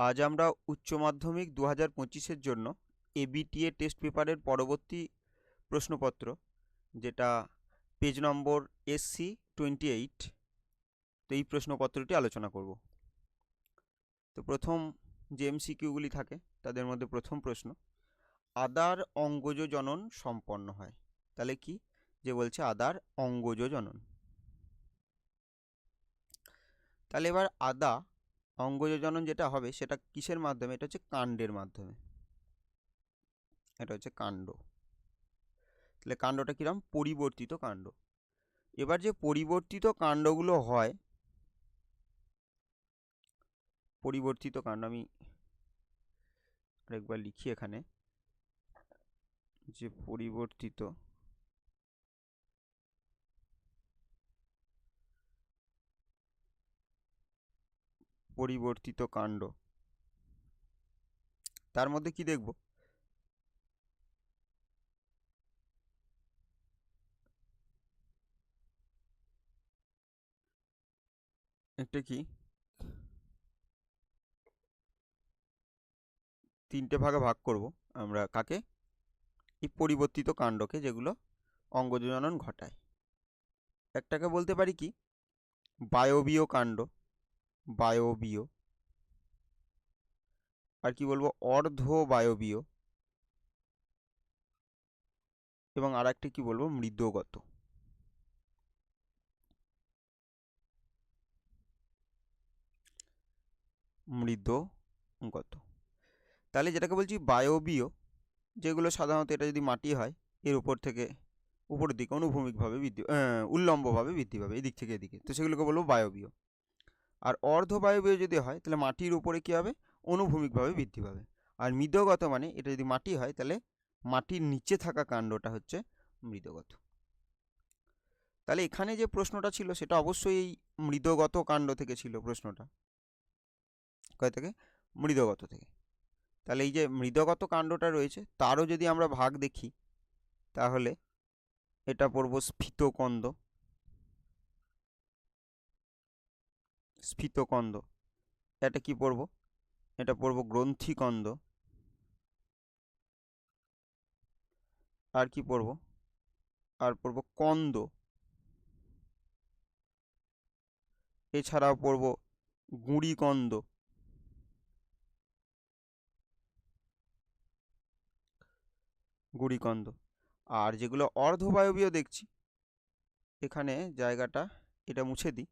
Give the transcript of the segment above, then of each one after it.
আজ আমরা উচ্চ মাধ্যমিক 2025-এর জন্য এবিটিএ টেস্ট পেপারের পরবর্তী প্রশ্নপত্র, যেটা পেজ নম্বর SC28, তো এই প্রশ্নপত্রটি আলোচনা করব। তো প্রথম যে এমসিকিউগুলি থাকে তাদের মধ্যে প্রথম প্রশ্ন, আদার অঙ্গজ জনন সম্পন্ন হয়। তাহলে কি যে বলছে আদার অঙ্গজ জনন। তাহলে এবার আদা অঙ্গজ জনন যেটা হবে সেটা কিসের মাধ্যমে? এটা হচ্ছে কাণ্ডের মাধ্যমে। এটা হচ্ছে কাণ্ড। তাহলে কাণ্ডটা কিরকম? পরিবর্তিত কাণ্ড। এবার যে পরিবর্তিত কাণ্ডগুলো হয়, পরিবর্তিত কাণ্ড আমি আরেকবার লিখি এখানে, যে পরিবর্তিত কাণ্ড, তার মধ্যে কি দেখব? একটা কি তিনটে ভাগে ভাগ করব আমরা কাকে? এই পরিবর্তিত কাণ্ডকে, যেগুলো অঙ্গজ জনন ঘটায়। একটাকে বলতে পারি কি বায়বীয় কাণ্ড, বায়বীয়। আর কি বলবো? অর্ধ বায়বীয়। এবং আর একটা কি বলবো? মৃদগত। মৃদগত। তাহলে যেটাকে বলছি বায়বীয়, যেগুলো সাধারণত এটা যদি মাটি হয় এর উপর থেকে উপরের দিকে অনুভূমিকভাবে উল্লম্বভাবে বৃদ্ধি পাবে, এদিক থেকে এদিকে, তো সেগুলোকে বলবো বায়বীয়। আর অর্ধবায়বীয় যদি হয় তাহলে মাটির উপরে কি হবে? অনুভূমিকভাবে বৃদ্ধি পাবে। আর মৃদগত মানে এটা যদি মাটি হয় তাহলে মাটির নিচে থাকা কাণ্ডটা হচ্ছে মৃদগত। তাহলে এখানে যে প্রশ্নটা ছিল সেটা অবশ্যই এই মৃদগত কাণ্ড থেকে ছিল প্রশ্নটা। কয় থেকে? মৃদগত থেকে। তাহলে এই যে মৃদগত কাণ্ডটা রয়েছে তারও যদি আমরা ভাগ দেখি তাহলে এটা পড়বো স্ফীতকন্দ। স্ফীতকন্দ। এটা কি পড়বো? এটা পড়বো গ্রন্থিকন্দ। আর কি পড়বো? আর পড়বো কন্দ। এছাড়াও পড়বো গুঁড়িকন্দ। গুঁড়িকন্দ। আর যেগুলো অর্ধবায়বীয় দেখছি, এখানে জায়গাটা এটা মুছে দিই।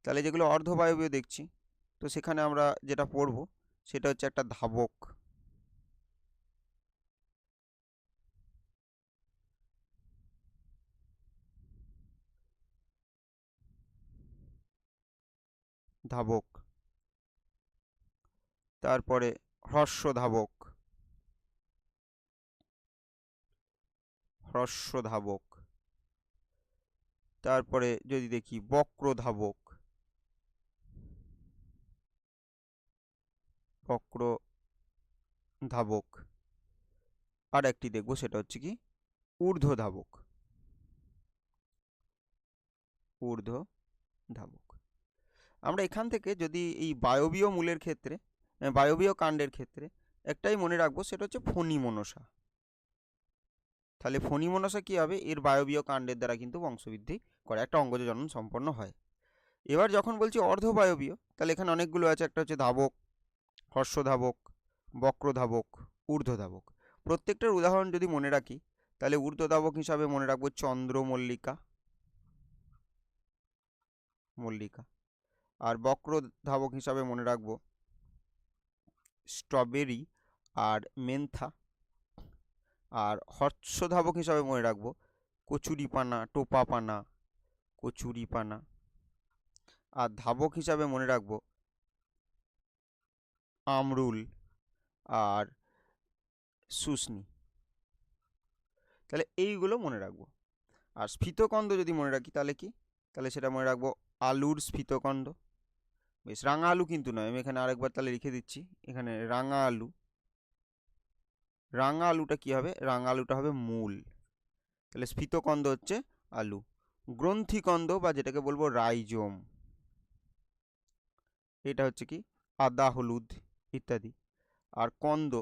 তাহলে যেগুলো অর্ধবায়বীয় দেখছি, তো সেখানে আমরা যেটা পড়বো সেটা হচ্ছে একটা ধাবক। ধাবক। তারপরে হ্রস্ব ধাবক। হ্রস্ব ধাবক। তারপরে যদি দেখি বক্র ধাবক। বক্র ধাবক। আর একটি দেখবো সেটা হচ্ছে কি ঊর্ধ্ব ধাবক। ঊর্ধ্ব ধাবক। আমরা এখান থেকে যদি এই বায়বীয় মূলের ক্ষেত্রে, বায়বীয় কাণ্ডের ক্ষেত্রে একটাই মনে রাখবো, সেটা হচ্ছে ফণিমনসা। তাহলে ফণিমনসা কি হবে? এর বায়বীয় কাণ্ডের দ্বারা কিন্তু বংশবৃদ্ধি করে, একটা অঙ্গজ জনন সম্পন্ন হয়। এবার যখন বলছি অর্ধবায়বীয়, তাহলে এখানে অনেকগুলো আছে। একটা হচ্ছে ধাবক, হর্ষ ধাবক, বক্র ধাবক, ঊর্ধ্ব ধাবক। প্রত্যেকটার উদাহরণ যদি মনে রাখি তাহলে ঊর্ধ্ব ধাবক হিসাবে মনে রাখবো চন্দ্রমল্লিকা, মল্লিকা। আর বক্র ধাবক হিসাবে মনে রাখবো স্ট্রবেরি আর মেন্থা। আর হর্ষ ধাবক হিসাবে মনে রাখবো কচুরিপানা, টোপাপানা, কচুরিপানা। আর ধাবক হিসাবে মনে রাখবো আমরুল আর শুষ্নি। তাহলে এইগুলো মনে রাখবো। আর স্ফীতকন্দ যদি মনে রাখি তাহলে কি? তাহলে সেটা মনে রাখবো আলুর স্ফীতকন্দ। বেশ, রাঙা আলু কিন্তু নয়, আমি এখানে আরেকবার তাহলে লিখে দিচ্ছি, এখানে রাঙা আলু। রাঙা আলুটা কি হবে? রাঙা আলুটা হবে মূল। তাহলে স্ফীতকন্দ হচ্ছে আলু। গ্রন্থিকন্দ বা যেটাকে বলবো রাইজোম, এটা হচ্ছে কি আদা হলুদ ইত্যাদি। আর কন্দ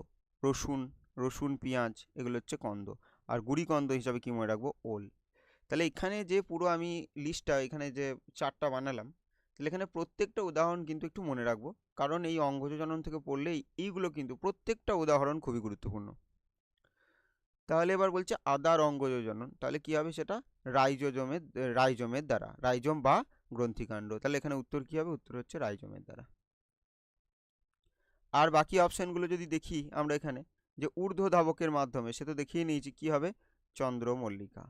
রসুন পেঁয়াজ এগুলো হচ্ছে কন্দ। আর গুড়ি কন্দ হিসাবে কি মনে রাখবো? ওল। তাহলে এখানে যে পুরো আমি লিস্টটা এখানে যে চারটা বানালাম, তাহলে এখানে প্রত্যেকটা উদাহরণ কিন্তু একটু মনে রাখবো, কারণ এই অঙ্গ যোজনন থেকে পড়লেই এইগুলো কিন্তু প্রত্যেকটা উদাহরণ খুবই গুরুত্বপূর্ণ। তাহলে এবার বলছে আদার অঙ্গ যোজনন, তাহলে কি হবে সেটা? রাইজোমের দ্বারা, রাইজোম বা গ্রন্থিকাণ্ড। তাহলে এখানে উত্তর কি হবে? উত্তর হচ্ছে রাইজোমের দ্বারা। আর বাকি অপশানগুলো যদি দেখি আমরা এখানে, যে ঊর্ধ্ব ধাবকের মাধ্যমে, সে তো দেখিয়ে নিয়েছি কি হবে? চন্দ্রমল্লিকা।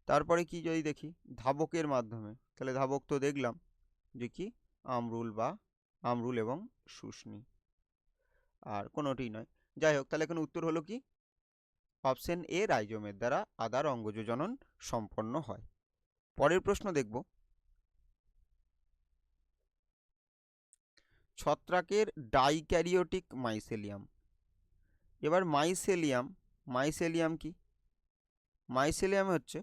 তারপরে কি যদি দেখি ধাবকের মাধ্যমে, তাহলে ধাবক তো দেখলাম যে কি আমরুল এবং শুষ্নী, আর কোনোটি নয়। যাই হোক, তাহলে এখানে উত্তর হলো কি? অপশন এ, রাইজোমের দ্বারা আদার অঙ্গযোজনন সম্পন্ন হয়। পরের প্রশ্ন দেখব, ছত্রাকের ডাইক্যারিওটিক মাইসেলিয়াম। এবার মাইসেলিয়াম কি? মাইসেলিয়াম হচ্ছে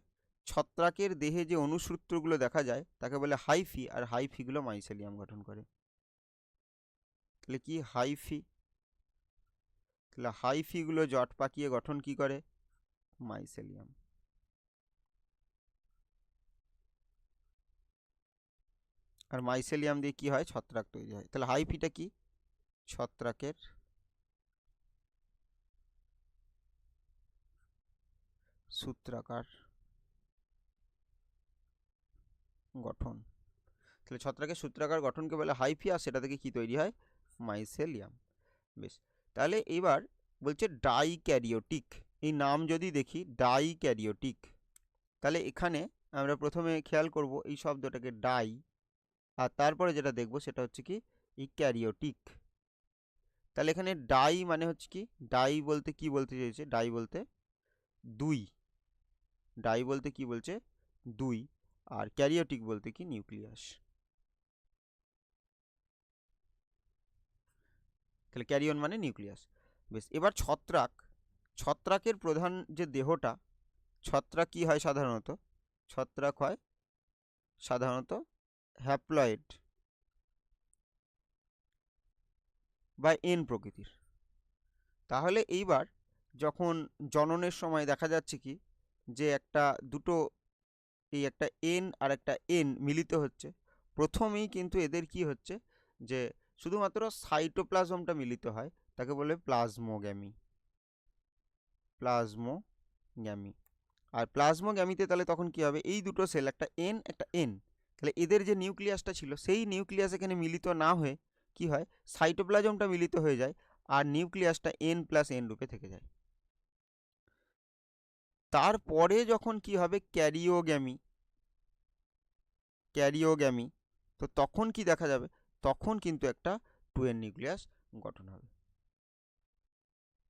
ছত্রাকের দেহে যে অনুসূত্রগুলো দেখা যায় তাকে বলে হাইফি, আর হাইফিগুলো মাইসেলিয়াম গঠন করে। তাহলে কি হাইফি? তাহলে হাইফিগুলো জট পাকিয়ে গঠন কি করে? মাইসেলিয়াম। আর মাইসেলিয়াম দিয়ে কি হয়? ছত্রাক তৈরি হয়। তাহলে হাইফিটা কি? ছত্রাকের সূত্রাকার গঠন। তাহলে ছত্রাকের সূত্রাকার গঠনকে বলে হাইফি, আর সেটা থেকে কি তৈরি হয়? মাইসেলিয়াম। বেশ, তাহলে এবার বলছে ডাইক্যারিওটিক। এই নাম যদি দেখি ডাইক্যারিওটিক, তাহলে এখানে আমরা প্রথমে খেয়াল করব এই শব্দটাকে ডাই, আর তারপরে যেটা দেখব সেটা হচ্ছে কি? এই ক্যারিওটিক। তাহলে এখানে ডাই মানে হচ্ছে কি? ডাই বলতে কি বলতে চাইছে? ডাই বলতে দুই। ডাই বলতে কি বলছে? দুই। আর ক্যারিওটিক বলতে কি? নিউক্লিয়াস। তাহলে ক্যারিয়ন মানে নিউক্লিয়াস। বেশ, এবার ছত্রাকের প্রধান যে দেহটা, ছত্রাক কি হয় সাধারণত? ছত্রাক হয় সাধারণত হ্যাপ্লয়েড বা এন প্রকৃতির। তাহলে এইবার যখন জননের সময় দেখা যাচ্ছে কি, যে একটা এন আর একটা এন মিলিত হচ্ছে, প্রথমেই কিন্তু এদের কি হচ্ছে, যে শুধুমাত্র সাইটোপ্লাজমটা মিলিত হয়, তাকে বলে প্লাজমোগ্যামি। আর প্লাজমোগ্যামিতে তাহলে তখন কি হবে? এই দুটো সেল, একটা এন একটা এন, তাহলে এদের যে নিউক্লিয়াসটা ছিল সেই নিউক্লিয়াস এখানে মিলিত না হয়ে কি হয়? সাইটোপ্লাজমটা মিলিত হয়ে যায়, আর নিউক্লিয়াসটা N+N রূপে থেকে যায়। তারপরে যখন কি হবে? ক্যারিওগ্যামি, তো তখন কি দেখা যাবে? তখন কিন্তু একটা 2N নিউক্লিয়াস গঠন হবে।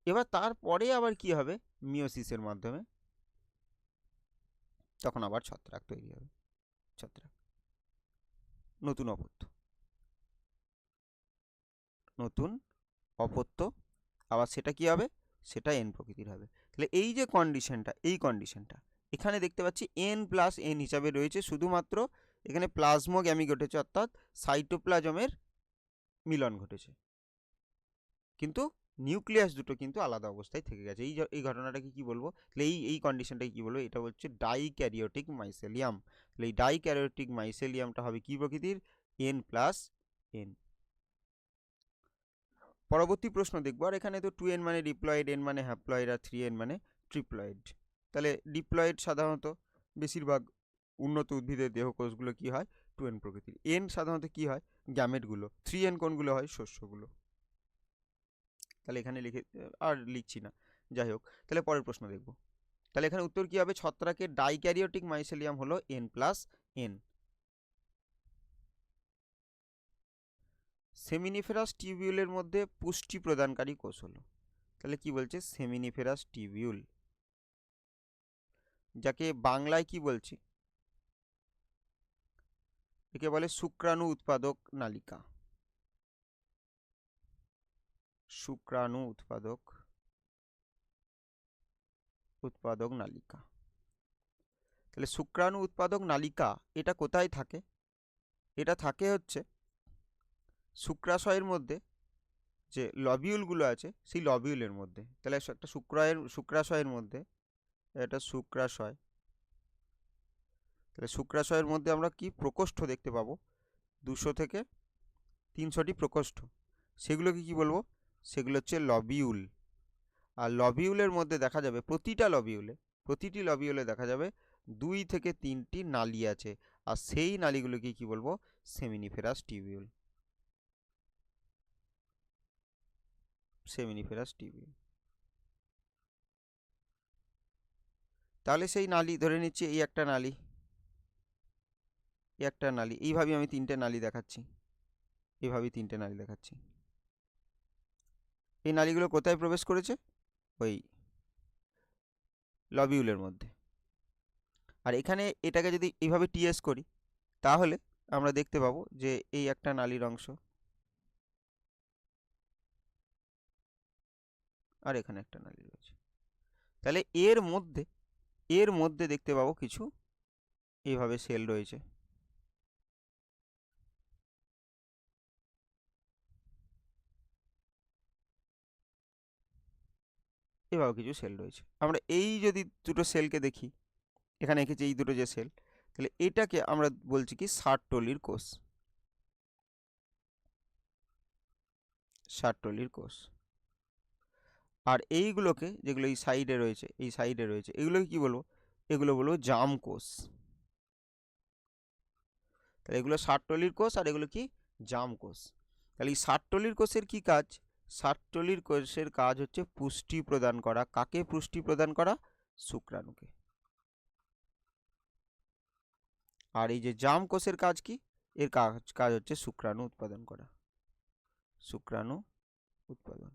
এবার তারপরে আবার কি হবে? মিওসিসের মাধ্যমে তখন আবার ছত্রাক তৈরি হবে। ছত্রাক, নতুন অপত্য, আবার সেটা কি হবে? সেটা এন প্রকৃতির হবে। তাহলে এই যে কন্ডিশনটা এখানে দেখতে পাচ্ছি N+N হিসাবে রয়েছে, শুধুমাত্র এখানে প্লাজমোগ্যামি ঘটেছে, অর্থাৎ সাইটোপ্লাজমের মিলন ঘটেছে, কিন্তু নিউক্লিয়াস দুটো কিন্তু আলাদা অবস্থায় থেকে গেছে। এই ঘটনাটাকে কি বলবো? তাহলে এই কন্ডিশনটাকে কি বলবো? এটা হচ্ছে ডাইক্যারিওটিক মাইসেলিয়াম। তাহলে এই ডাইক্যারিওটিক মাইসেলিয়ামটা হবে কি প্রকৃতির? N+N। পরবর্তী প্রশ্ন দেখবো, আর এখানে তো 2N মানে ডিপ্লয়েড, N মানে হ্যাপ্লয়েড, আর 3N মানে ট্রিপ্লয়েড। তাহলে ডিপ্লয়েড সাধারণত বেশিরভাগ উন্নত উদ্ভিদের দেহকোষগুলো কি হয়? 2N প্রকৃতির। N সাধারণত কি হয়? গ্যামেটগুলো। 3N কোনগুলো হয়? শস্যগুলো। তাহলে এখানে লিখছি না, যাই হোক। তাহলে পরের প্রশ্ন দেখব, তাহলে এখানে উত্তর কি হবে? ছত্রাকের ডাইক্যারিওটিক মাইসেলিয়াম হলো N+N। সেমিনিফেরাস টিউবিউলের মধ্যে পুষ্টি প্রদানকারী কোষ হলো, তাহলে কি বলছে? সেমিনিফেরাস টিউবিউল, যাকে বাংলায় কি বলছি? একে বলে শুক্রাণু উৎপাদক নালিকা। শুক্রাণু উৎপাদক নালিকা। তাহলে শুক্রাণু উৎপাদক নালিকা এটা কোথায় থাকে? এটা থাকে হচ্ছে শুক্রাশয়ের মধ্যে, যে লবিউলগুলো আছে সেই লবিউলের মধ্যে। তাহলে একটা শুক্রাশয়ের মধ্যে, এটা শুক্রাশয়, তাহলে শুক্রাশয়ের মধ্যে আমরা কি প্রকোষ্ঠ দেখতে পাবো 200 থেকে 300টি প্রকোষ্ঠ। সেগুলোকে কি বলবো? সেগুলো হচ্ছে লবিউল। আর লবিউলের মধ্যে দেখা যাবে প্রতিটি লবিউলে দেখা যাবে 2 থেকে 3টি নালী আছে, আর সেই নালীগুলোকে কি বলবো? Seminiferous tubule. Seminiferous tubule. তাহলে সেই নালী ধরে নিচ্ছি, এই একটা নালী, এই একটা নালী, এইভাবে আমি 3টে নালী দেখাচ্ছি, এইভাবেই 3টে নালী দেখাচ্ছি। এই নালীগুলো কোথায় প্রবেশ করেছে? ওই লবিউলের মধ্যে। আর এখানে এটাকে যদি এইভাবে টিএস করি, তাহলে আমরা দেখতে পাবো যে এই একটা নালীর অংশ, আর এখানে একটা নালী রয়েছে। তাহলে এর মধ্যে দেখতে পাবো কিছু এইভাবে সেল রয়েছে, এভাবে কিছু সেল রয়েছে। আমরা এই যদি দুটো সেলকে দেখি, এখানে এঁকেছি এই দুটো যে সেল, তাহলে এটাকে আমরা বলছি কি সার্টোলির কোষ। সার্টোলির কোষ। আর এইগুলোকে, যেগুলো এই সাইডে রয়েছে, এগুলোকে কি বলবো? এগুলো বলবো জাম কোষ। তাহলে এগুলো সার্টোলির কোষ, আর এগুলো কি? জাম কোষ। তাহলে এই সার্টোলির কোষের কি কাজ? সার্টোলির কোষের কাজ হচ্ছে পুষ্টি প্রদান করা। কাকে পুষ্টি প্রদান করা? শুক্রাণুকে। আর এই যে জাম কোষের কাজ কি? এর কাজ হচ্ছে শুক্রাণু উৎপাদন করা। শুক্রাণু উৎপাদন।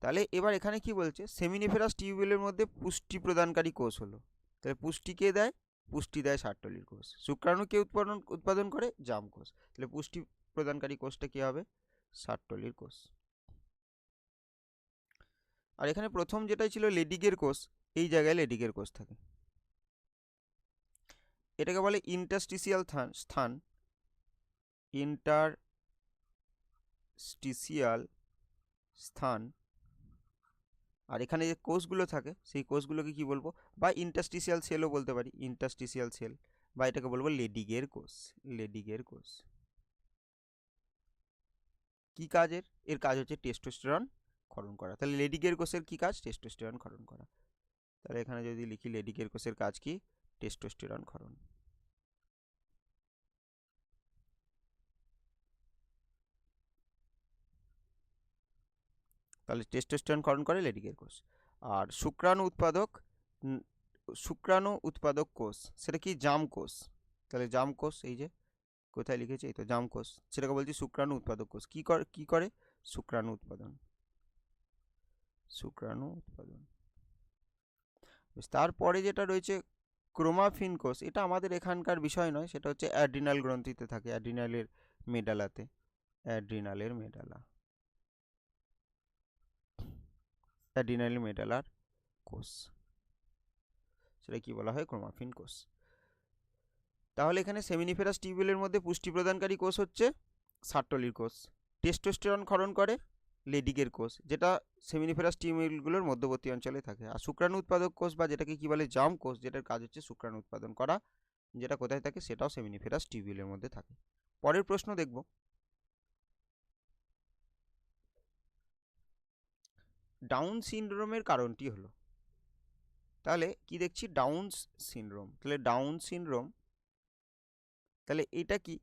তাহলে এবার এখানে কি বলছে? সেমিনিফেরাস টিউবিউলের মধ্যে পুষ্টি প্রদানকারী কোষ হলো। তাহলে পুষ্টি কে দেয়? পুষ্টি দেয় সার্টোলির কোষ। শুক্রাণু কে উৎপাদন করে? জাম কোষ। তাহলে পুষ্টি প্রদানকারী কোষটা কি হবে? সার্টোলির কোষ। আর এখানে প্রথম যেটাই ছিল লেডিগের কোষ, এই জায়গায় লেডিগের কোষ থাকে। এটাকে বলে ইন্টারস্টিসিয়াল স্থান। ইন্টারস্টিসিয়াল স্থান। আর এখানে যে কোষগুলো থাকে সেই কোষগুলোকে কি বলবো? বা ইন্টারস্টিসিয়াল সেলও বলতে পারি, ইন্টারস্টিসিয়াল সেল, বা এটাকে বলবো লেডিগের কোষ। লেডিগের কোষ কি কাজের? এর কাজ হচ্ছে টেস্টোস্টেরন ক্ষরণ করা। তাহলে লেডিগের কোষের কি কাজ? টেস্টোস্টেরন ক্ষরণ করা। তাহলে এখানে যদি লিখি লেডিগের কোষের কাজ কি? টেস্টোস্টেরন ক্ষরণ। তাহলে টেস্টোস্টেরন ক্ষরণ করে লেডিগের কোষ। আর শুক্রাণু উৎপাদক কোষ, সেটা কি? জাম কোষ। তাহলে জাম কোষ, এই যে কোথায় লিখেছি, এই তো জাম কোষ, সেটাকে বলছি শুক্রাণু উৎপাদক কোষ। কি করে? শুক্রাণু উৎপাদন। শুক্রাণু উৎপাদন। তারপরে যেটা রয়েছে ক্রোমাফিন কোষ, এটা আমাদের এখানকার বিষয় নয়, সেটা হচ্ছে অ্যাড্রিনাল গ্রন্থিতে থাকে, অ্যাড্রিনালের মেডালাতে। অ্যাড্রিনালের মেডালা, অ্যাড্রিনাল মেডালার কোষ, সেটা কি বলা হয়? ক্রোমাফিন কোষ। তাহলে এখানে সেমিনিফেরাস টিউবিউলের মধ্যে পুষ্টি প্রদানকারী কোষ হচ্ছে সার্টোলির কোষ। টেস্টোস্টেরন ক্ষরণ করে লেডিগের কোষ, যেটা সেমিনিফেরাস টিউবিউলগুলোর মধ্যবর্তী অঞ্চলে থাকে। আর শুক্রাণু উৎপাদক কোষ, বা যেটাকে কি বলে? জাম কোষ, যেটার কাজ হচ্ছে শুক্রাণু উৎপাদন করা, যেটা কোথায় থাকে? সেটাও সেমিনিফেরাস টিউবিউলের মধ্যে থাকে। পরের প্রশ্ন দেখব, ডাউন সিনড্রোমের কারণটি হলো। তাহলে কি দেখছি? Down syndrome. তাহলে ডাউন সিনড্রোম, তাহলে এটা কি?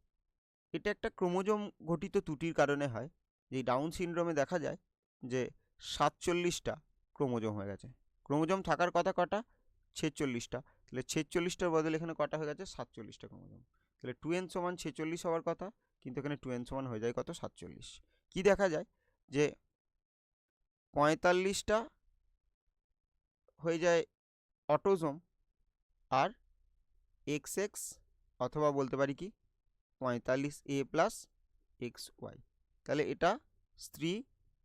এটা একটা ক্রোমোজোম ঘটিত ত্রুটির কারণে হয়। যে ডাউন সিনড্রোমে দেখা যায় যে 47টা ক্রোমোজোম হয়ে গেছে। ক্রোমোজোম থাকার কথা কটা? 46টা। তাহলে 46টার বদলে এখানে কটা হয়ে গেছে? 47টা ক্রোমোজোম। তাহলে 2n সমান 46 হওয়ার কথা, কিন্তু এখানে 2n সমান হয়ে যায় কত? 47। কি দেখা যায়? যে 45টা হয়ে যায় অটোজোম, আর XX, অথবা বলতে পারি কি 45A প্লাস XY। তাহলে এটা স্ত্রী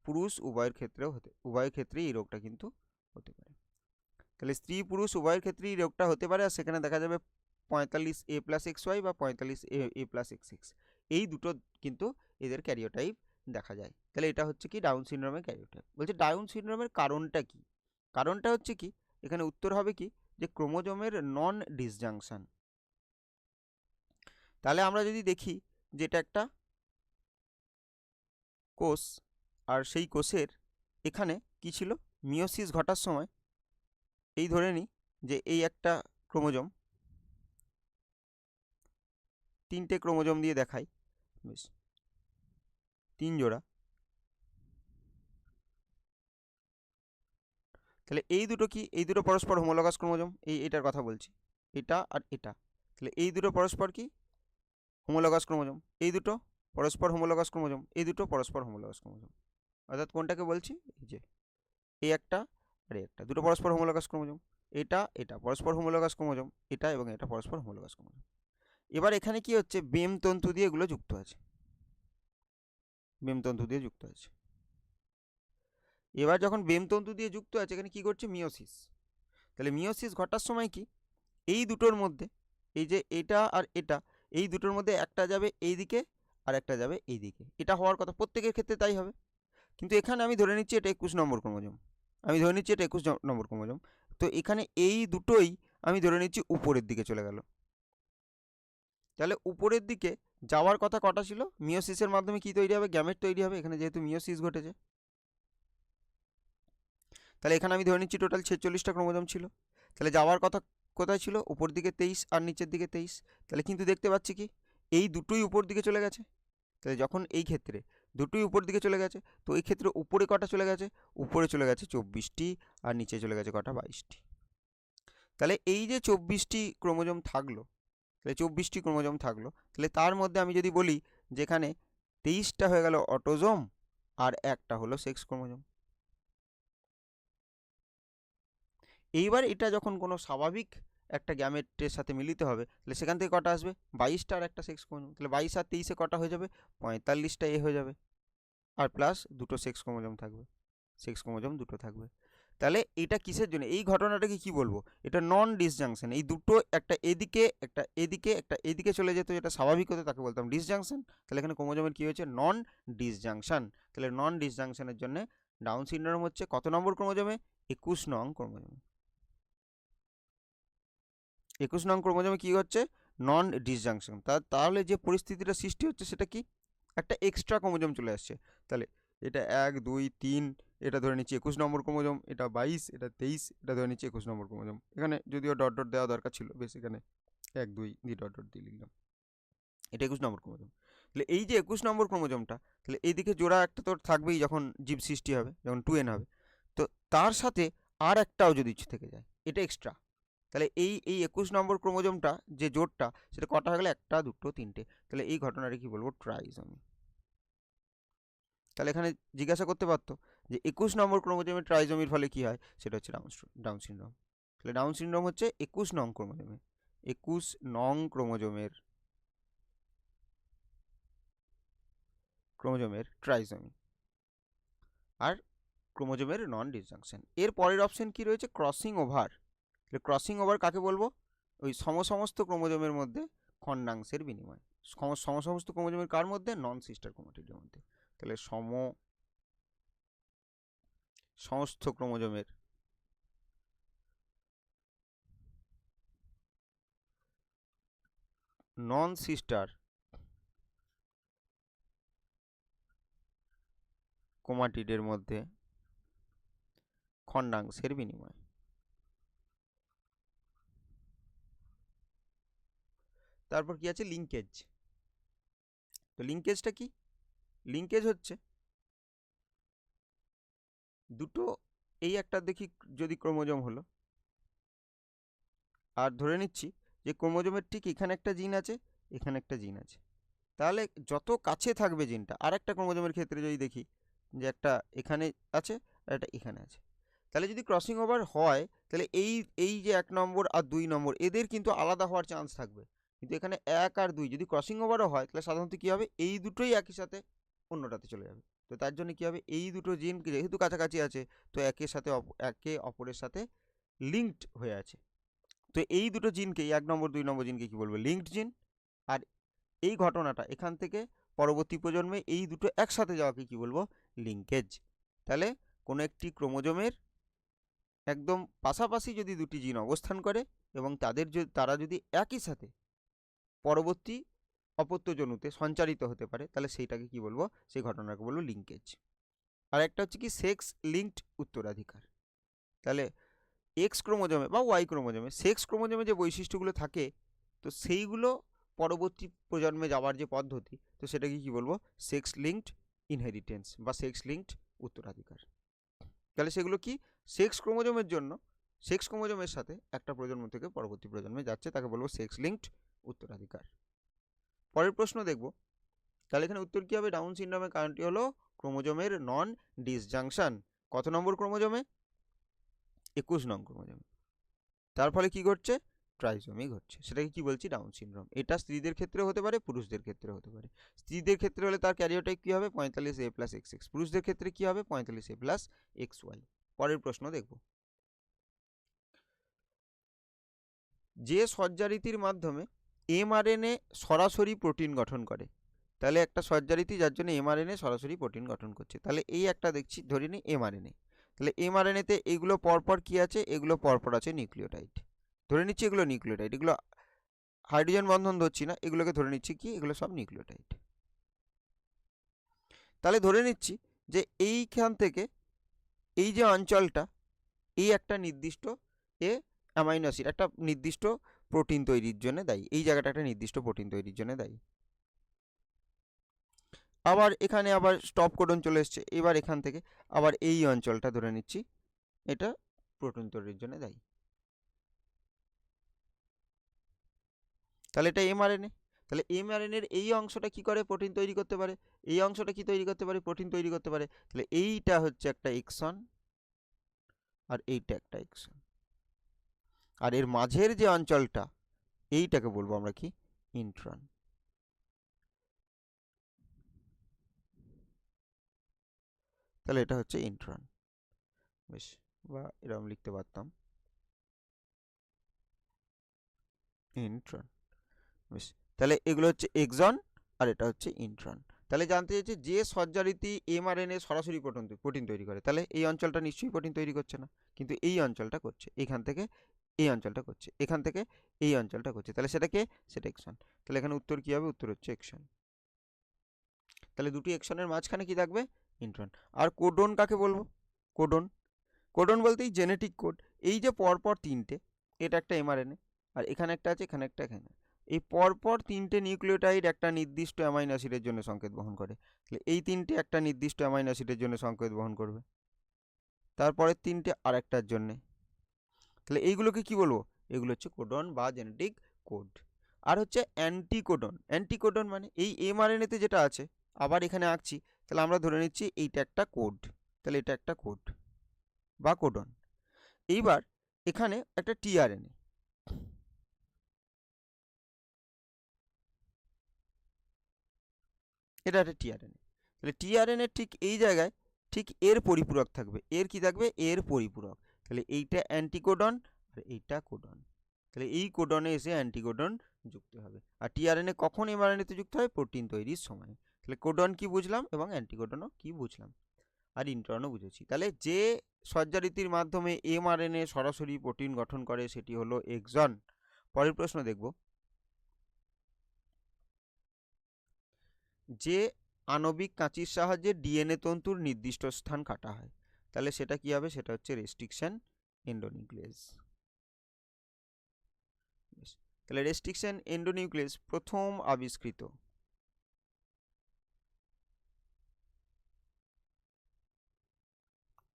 পুরুষ উভয়ের ক্ষেত্রেই এই রোগটা কিন্তু হতে পারে। তাহলে স্ত্রী পুরুষ উভয়ের ক্ষেত্রেই এই রোগটা হতে পারে। আর সেখানে দেখা যাবে 45A+XY বা 45A+XX, এই দুটো কিন্তু এদের ক্যারিওটাইপ দেখা যায়। তাহলে এটা হচ্ছে কি ডাউন সিনড্রোমের ক্যারিওটাইপ। বলছে ডাউন সিনড্রোমের কারণটা কি? কারণটা হচ্ছে কি, এখানে উত্তর হবে কি, যে ক্রোমোজোমের নন ডিসজাংশন। তাহলে আমরা যদি দেখি যেটা একটা কোষ, আর সেই কোষের এখানে কি ছিল, মিওসিস ঘটার সময় এই ধরে নিই যে এই একটা ক্রোমোজোম, 3টে ক্রোমোজোম দিয়ে দেখাই, বেশ 3 জোড়া। তাহলে এই দুটো কি, এই দুটো পরস্পর হোমোলগাস ক্রোমোজোম, এটার কথা বলছি, এটা আর এটা। তাহলে এই দুটো পরস্পর কি হোমোলগাস ক্রোমোজোম, এই দুটো পরস্পর হোমোলগাস ক্রোমোজোম, এই দুটো পরস্পর হোমোলগাস ক্রোমোজোম। অর্থাৎ কোনটাকে বলছি, এই যে এই একটা আর এই একটা, দুটো পরস্পর হোমোলগাস ক্রোমোজোম, এটা এটা পরস্পর হোমোলগাস ক্রোমোজোম, এটা এবং এটা পরস্পর হোমোলগাস ক্রোমোজোম। এবার এখানে কি হচ্ছে, বেম তন্তু দিয়ে এগুলো যুক্ত আছে, বেম তন্তু দিয়ে যুক্ত আছে। এবার যখন বেম তন্তু দিয়ে যুক্ত আছে, এখানে কি করছে, মিওসিস। তাহলে মিওসিস ঘটার সময় কি, এই দুটোর মধ্যে, এই যে এটা আর এটা, এই দুটোর মধ্যে একটা যাবে এই দিকে আর একটা যাবে এই দিকে, এটা হওয়ার কথা, প্রত্যেকের ক্ষেত্রে তাই হবে। কিন্তু এখানে আমি ধরে নিচ্ছি এটা 21 নম্বর ক্রোমোজোম, আমি ধরে নিচ্ছি এটা 21 নম্বর ক্রোমোজোম। তো এখানে এই দুটোই আমি ধরে নিচ্ছি উপরের দিকে চলে গেল। তাহলে উপরের দিকে যাওয়ার কথা কটা ছিল, মিওসিসের মাধ্যমে কি তৈরি হবে, গ্যামেট তৈরি হবে, এখানে যেহেতু মিওসিস ঘটেছে। তাহলে এখানে আমি ধরে নিচ্ছি টোটাল 46টা ক্রোমোজোম ছিল। তাহলে যাওয়ার কথা কোথায় ছিল, উপর দিকে 23 আর নিচের দিকে 23। তাহলে কিন্তু দেখতে পাচ্ছি কি, এই দুটোই উপর দিকে চলে গেছে। তাহলে যখন এই ক্ষেত্রে দুটোই উপর দিকে চলে গেছে, তো এই ক্ষেত্রে উপরে কটা চলে গেছে, উপরে চলে গেছে 24টি, আর নিচে চলে গেছে কটা, 22টি। তাহলে এই যে 24টি ক্রোমোজোম থাকলো, তাহলে 24টি ক্রোমোজোম থাকলো, তাহলে তার মধ্যে আমি যদি বলি যেখানে 23টা হয়ে গেল অটোজোম আর একটা হলো সেক্স ক্রোমোজোম। এইবার এটা যখন কোনো স্বাভাবিক একটা গ্যামেটের সাথে মিলিত হবে, তাহলে সেখান থেকে কটা আসবে, 22টা আর একটা সেক্স ক্রোমোজোম। তাহলে 22 আর 23-এ কটা হয়ে যাবে, 45টা এ হয়ে যাবে, আর প্লাস দুটো সেক্স ক্রোমোজোম থাকবে, সেক্স ক্রোমোজোম দুটো থাকবে। তাহলে এটা কিসের জন্য, এই ঘটনাটাকে কি বলবো, এটা নন ডিসজাংশন। এই দুটো একটা এদিকে একটা এদিকে একটা এদিকে চলে যেত, যেটা স্বাভাবিক হতো তাকে বলতাম ডিসজাংশন। তাহলে এখানে ক্রোমোজোমের কি হয়েছে, নন ডিসজাংশন। তাহলে নন ডিসজাংশনের জন্য ডাউন সিনড্রোম হচ্ছে কত নম্বর ক্রোমোজোমে, 21 নং ক্রোমোজোমে। 21 নং ক্রোমোজোমে কি হচ্ছে, নন ডিসজাংশন। তাহলে যে পরিস্থিতিটা সৃষ্টি হচ্ছে সেটা কি, একটা এক্সট্রা ক্রোমোজোম চলে আসছে। তাহলে এটা 1 2 3, এটা ধরে নিচ্ছি 21 নম্বর ক্রোমোজোম, এটা 22, এটা 23, এটা ধরে নিচ্ছি 21 নম্বর ক্রোমোজোম। এখানে যদিও ডট ডট দেওয়া দরকার ছিল, বেশ এখানে 1 2 দিয়ে ডট ডট দিয়ে লিখলাম, এটা 21 নম্বর ক্রোমোজোম। তাহলে এই যে 21 নম্বর ক্রোমোজোমটা, তাহলে এইদিকে জোড়া একটা তোর থাকবেই যখন জীব সৃষ্টি হবে, যখন 2n হবে, তো তার সাথে আর একটাও যদি থেকে যায়, এটা এক্সট্রা। তাহলে এই 21 নম্বর ক্রোমোজোমটা যে জোড়টা, সেটা কটা হয়ে গেলে, একটা দুটো তিনটে। তাহলে এই ঘটনাটা কি বলবো, ট্রাইজমি। তাহলে এখানে জিজ্ঞাসা করতে পারতো যে 21 নম্বর ক্রোমোজোমের ট্রাইজমির ফলে কি হয়, সেটা হচ্ছে ডাউন সিনড্রোম। তাহলে ডাউন সিনড্রোম হচ্ছে 21 নং ক্রোমোজোমে, 21 নং ক্রোমোজোমের ট্রাইজমি আর ক্রোমোজোমের নন ডিসজাংশন। এর পরের অপশন কি রয়েছে, ক্রসিং ওভার। তাহলে ক্রসিং ওভার কাকে বলবো, ওই সমস্ত ক্রোমোজোমের মধ্যে খণ্ডাংশের বিনিময়। সমস্ত ক্রোমোজোমের কার মধ্যে, নন সিস্টার ক্রোমাটিডের মধ্যে। তাহলে সমস্ত ক্রোমোজোমের নন সিস্টার ক্রোমাটিডের মধ্যে খণ্ডাংশের বিনিময়। তারপর কি আছে, লিঙ্কেজ। তো লিঙ্কেজটা কি, লিঙ্কেজ হচ্ছে দুটো, এই একটা দেখি যদি ক্রোমোজোম হলো, আর ধরে নিচ্ছি যে ক্রোমোজোমের ঠিক এখানে একটা জিন আছে, এখানে একটা জিন আছে, তাহলে যত কাছে থাকবে জিনটা, আর একটা ক্রোমোজোমের ক্ষেত্রে যদি দেখি যে একটা এখানে আছে আর একটা এখানে আছে, তাহলে যদি ক্রসিং ওভার হয়, তাহলে এই যে 1 নম্বর আর 2 নম্বর এদের কিন্তু আলাদা হওয়ার চান্স থাকবে। কিন্তু এখানে 1 আর 2 যদি ক্রসিং ওভারও হয়, তাহলে সাধারণত কী হবে, এই দুটোই একই সাথে অন্যটাতে চলে যাবে। তো তার জন্য কী হবে, এই দুটো জিন যেহেতু কাছাকাছি আছে, তো একে অপরের সাথে লিঙ্কড হয়ে আছে, তো এই দুটো জিনকেই 1 নম্বর 2 নম্বর জিনকে কি বলবো, লিঙ্কড জিন। আর এই ঘটনাটা এখান থেকে পরবর্তী প্রজন্মে এই দুটো একসাথে যাওয়াকে কি বলবো, লিঙ্কেজ। তাহলে কোনো একটি ক্রোমোজোমের একদম পাশাপাশি যদি দুটি জিন অবস্থান করে এবং তারা যদি একই সাথে পরবর্তী অপত্যজনুতে সঞ্চারিত হতে পারে, তাহলে সেইটাকে কি বলবো, সেই ঘটনাকে বলবো লিঙ্কেজ। আর একটা হচ্ছে কি সেক্স লিঙ্কড উত্তরাধিকার। তাহলে এক্স ক্রোমোজোমে বা ওয়াই ক্রোমোজোমে সেক্স ক্রোমোজোমে যে বৈশিষ্ট্যগুলো থাকে, তো সেইগুলো পরবর্তী প্রজন্মে যাওয়ার যে পদ্ধতি, তো সেটাকে কি বলবো, সেক্স লিঙ্কড ইনহেরিটেন্স বা সেক্স লিঙ্কড উত্তরাধিকার। তাহলে সেগুলো কি, সেক্স ক্রোমোজোমের জন্য সেক্স ক্রোমোজোমের সাথে একটা প্রজন্ম থেকে পরবর্তী প্রজন্মে যাচ্ছে, তাকে বলবো সেক্স লিঙ্কড উত্তরাধিকার। পরের প্রশ্ন দেখব। তাহলে এখানে উত্তর কী হবে, ডাউন সিনড্রোমের কারণটি হলো ক্রোমোজোমের নন ডিসজাংশন। কত নম্বর ক্রোমোজোমে, 21 নং ক্রোমোজোমে। তার ফলে কি ঘটছে, ট্রাইজমি ঘটছে। সেটাকে কি বলছি, ডাউন সিনড্রোম। এটা স্ত্রীদের ক্ষেত্রে হতে পারে, পুরুষদের ক্ষেত্রে হতে পারে। স্ত্রীদের ক্ষেত্রে হলে তার ক্যারিওটাইপ কী হবে, 45A+XX। পুরুষদের ক্ষেত্রে কী হবে, 45A+XY। পরের প্রশ্ন দেখব। যে সজ্জারীতির মাধ্যমে mRNA সরাসরি প্রোটিন গঠন করে, তাহলে একটা সজ্জারীতি যার জন্য mRNA সরাসরি প্রোটিন গঠন করছে, তাহলে এই একটা দেখছি, ধরে নিই mRNA। তাহলে mRNA-তে এগুলো পরপর কি আছে, এগুলো পরপর আছে নিউক্লিওটাইড। ধরে নিচ্ছি এগুলো নিউক্লিওটাইড, এগুলো হাইড্রোজেন বন্ধন ধরছি না, এগুলোকে ধরে নিচ্ছি কি, এগুলো সব নিউক্লিওটাইড। তাহলে ধরে নিচ্ছি যে এইখান থেকে এই যে অঞ্চলটা, এই একটা নির্দিষ্ট অ্যামাইনো অ্যাসিড, একটা নির্দিষ্ট প্রোটিন তৈরির জন্য দায়ী, এই জায়গাটা একটা নির্দিষ্ট প্রোটিন তৈরির জন্য দায়ী। আবার এখানে আবার স্টপ কোডন চলে এসছে, এবার এখান থেকে আবার এই অঞ্চলটা ধরে নিচ্ছি, এটা প্রোটিন তৈরির জন্য দায়ী। তাহলে এটা mRNA। তাহলে mRNA-র এই অংশটা কি করে, প্রোটিন তৈরি করতে পারে। এই অংশটা কি তৈরি করতে পারে, প্রোটিন তৈরি করতে পারে। তাহলে এইটা হচ্ছে একটা এক্সন আর এইটা একটা এক্সন, আর এর মাঝের যে অঞ্চলটা, এইটাকে বলবো আমরা কি, ইন্ট্রন। তাহলে এটা হচ্ছে ইন্ট্রন, বেশ, বা এরকম লিখতে পারতাম, ইন্ট্রন। বেশ, তাহলে এগুলো হচ্ছে এক্সন আর এটা হচ্ছে ইন্ট্রন। তাহলে জানতে চাইছে যে সজ্জারীতি mRNA সরাসরি প্রোটিন তৈরি করে, তাহলে এই অঞ্চলটা নিশ্চয়ই প্রোটিন তৈরি করছে না, কিন্তু এই অঞ্চলটা করছে, এখান থেকে এই অঞ্চলটা করছে, এখান থেকে এই অঞ্চলটা করছে, তাহলে সেটাকে, সেটা এক্সন। তাহলে এখানে উত্তর কী হবে, উত্তর হচ্ছে এক্সন। তাহলে দুটি এক্সনের মাঝখানে কি থাকবে, ইন্ট্রন। আর কোডন কাকে বলবো, কোডন। কোডন বলতেই জেনেটিক কোড। এই যে পরপর তিনটে, এটা একটা mRNA, আর এখানে একটা আছে, এখানে একটা, এখানে, এই পরপর তিনটে নিউক্লিওটাইড একটা নির্দিষ্ট অ্যামাইনো অ্যাসিডের জন্য সংকেত বহন করে। তাহলে এই তিনটে একটা নির্দিষ্ট অ্যামাইনো অ্যাসিডের জন্য সংকেত বহন করবে, তারপরের তিনটে আর একটার জন্যে। তাহলে এইগুলোকে কি বলবো, এগুলো হচ্ছে কোডন বা জেনেটিক কোড। আর হচ্ছে অ্যান্টিকোডন। অ্যান্টিকোডন মানে এই mRNA-তে যেটা আছে, আবার এখানে আঁকছি, তাহলে আমরা ধরে নিচ্ছি এইটা একটা কোড, তাহলে এটা একটা কোড বা কোডন। এইবার এখানে একটা টিআরএনএ, এটা একটা টিআরএনএ। তাহলে টিআরএনএ ঠিক এই জায়গায় ঠিক এর পরিপূরক থাকবে, এর কি থাকবে, এর পরিপূরক। তাহলে এইটা অ্যান্টিকোডন আর এইটা কোডন, তাহলে এই কোডনে এসে অ্যান্টিকোডন যুক্ত হবে। আর টিআরএনএ কখন mRNA-তে যুক্ত হয়, প্রোটিন তৈরির সময়। তাহলে কোডন কি বুঝলাম এবং অ্যান্টিকোডনও কি বুঝলাম, আর ইন্ট্রনও বুঝেছি। তাহলে যে সজ্জারীতির মাধ্যমে mRNA সরাসরি প্রোটিন গঠন করে সেটি হলো এক্সন। পরের প্রশ্ন দেখব। যে আণবিক কাঁচির সাহায্যে ডিএনএ তন্তুর নির্দিষ্ট স্থান কাটা হয়, তাহলে সেটা কি হবে, সেটা হচ্ছে রেস্ট্রিকশন এন্ডোনিউক্লিয়াস। তাহলে রেস্ট্রিকশন এন্ডোনিউক্লিয়াস প্রথম আবিষ্কৃত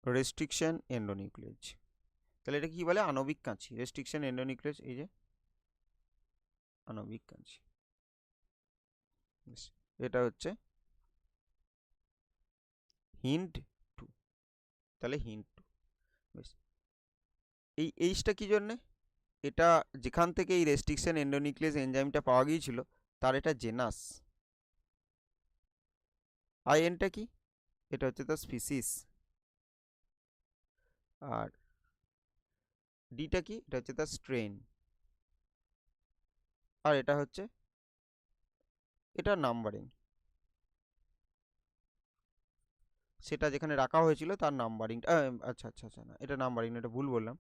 রেস্ট্রিকশন এন্ডোনিউক্লিয়াস। তাহলে এটা কি বলে, আণবিক কাঁচি। রেস্ট্রিকশন এন্ডোনিউক্লিয়াস, এই যে আণবিক কাঁচি, এটা হচ্ছে হিন্ট 2। তাহলে হিন্ট 2, বেশ। এই এইচটা কি জন্যে, এটা যেখান থেকে এই রেস্ট্রিকশন এন্ডোনিউক্লিয়াস এনজাইমটা পাওয়া গিয়েছিল তার এটা জেনাস। আইএনটা কি, এটা হচ্ছে তার স্পিসিস। আর ডিটা কি, এটা হচ্ছে তার স্ট্রেন। আর এটা হচ্ছে এটা নাম্বারিং, সেটা যেখানে রাখা হয়েছিল তার নাম্বারিং। আচ্ছা আচ্ছা আচ্ছা, না এটা নাম্বারিং, এটা ভুল বললাম।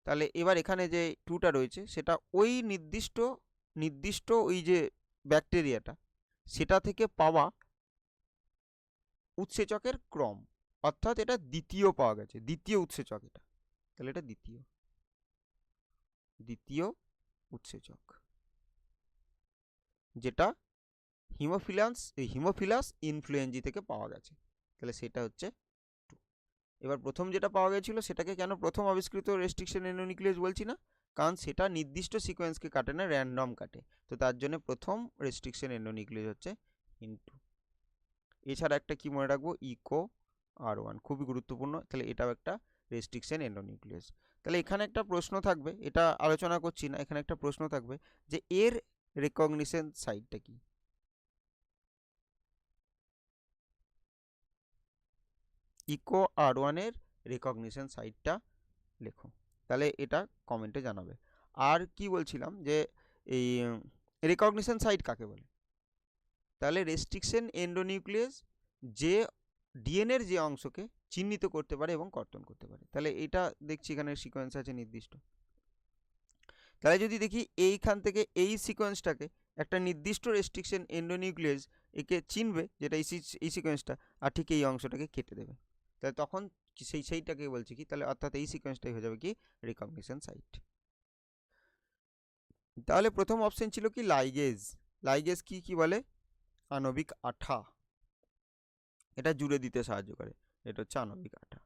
তাহলে এবার এখানে যে টুটা রয়েছে সেটা ওই নির্দিষ্ট ওই যে ব্যাকটেরিয়াটা সেটা থেকে পাওয়া উৎসেচকের ক্রম, অর্থাৎ এটা দ্বিতীয় পাওয়া গেছে, দ্বিতীয় উৎসেচক এটা। তাহলে এটা দ্বিতীয় উৎসেচক, যেটা হিমোফিলাস ইনফ্লুয়েঞ্জি থেকে পাওয়া গেছে। তাহলে সেটা হচ্ছে 2। এবার প্রথম যেটা পাওয়া গেছিল সেটাকে কেন প্রথম আবিষ্কৃত রেস্ট্রিকশন এন্ডোনিউক্লিয়াস বলছি না, কারণ সেটা নির্দিষ্ট সিকোয়েন্সকে কাটে না, র্যান্ডম কাটে। তো তার জন্য প্রথম রেস্ট্রিকশন এন্ডোনিউক্লিয়াস হচ্ছে ইনটু। এছাড়া একটা কি মনে রাখবো, ইকো R1, খুবই গুরুত্বপূর্ণ। তাহলে এটাও একটা রেস্ট্রিকশন এন্ডোনিউক্লিয়াস। তাহলে এখানে একটা প্রশ্ন থাকবে, এটা আলোচনা করছি না, এখানে একটা প্রশ্ন থাকবে যে এর রেকগনিশন সাইটটা কি। ইকো R1 এর রেকগনিশন সাইটটা লেখো, তাহলে এটা কমেন্টে জানাবে। আর কি বলছিলাম যে এই রেকগনিশন সাইট কাকে বলে, তাহলে রেস্ট্রিকশন এন্ডোনিউক্লিয়াস যে ডিএনএর যে অংশকে চিহ্নিত করতে পারে এবং কর্তন করতে পারে। তাহলে এটা দেখছি এখানে সিকোয়েন্স আছে নির্দিষ্ট। তাহলে যদি দেখি এইখান থেকে এই সিকোয়েন্সটাকে একটা নির্দিষ্ট রেস্ট্রিকশন এন্ডোনিউক্লিয়াস একে চিনবে, যেটা এই সিকোয়েন্সটা, আর ঠিক এই অংশটাকে কেটে দেবে। তাহলে তখন সেইটাকে বলছি কি, তাহলে অর্থাৎ এই সিকোয়েন্সটাই হয়ে যাবে কি রিকগনিশন সাইট। তাহলে প্রথম অপশন ছিল কি লাইগেজ। লাইগেজ কি বলে, আণবিক আঠা, এটা জুড়ে দিতে সাহায্য করে, এটা হচ্ছে আণবিক আঠা।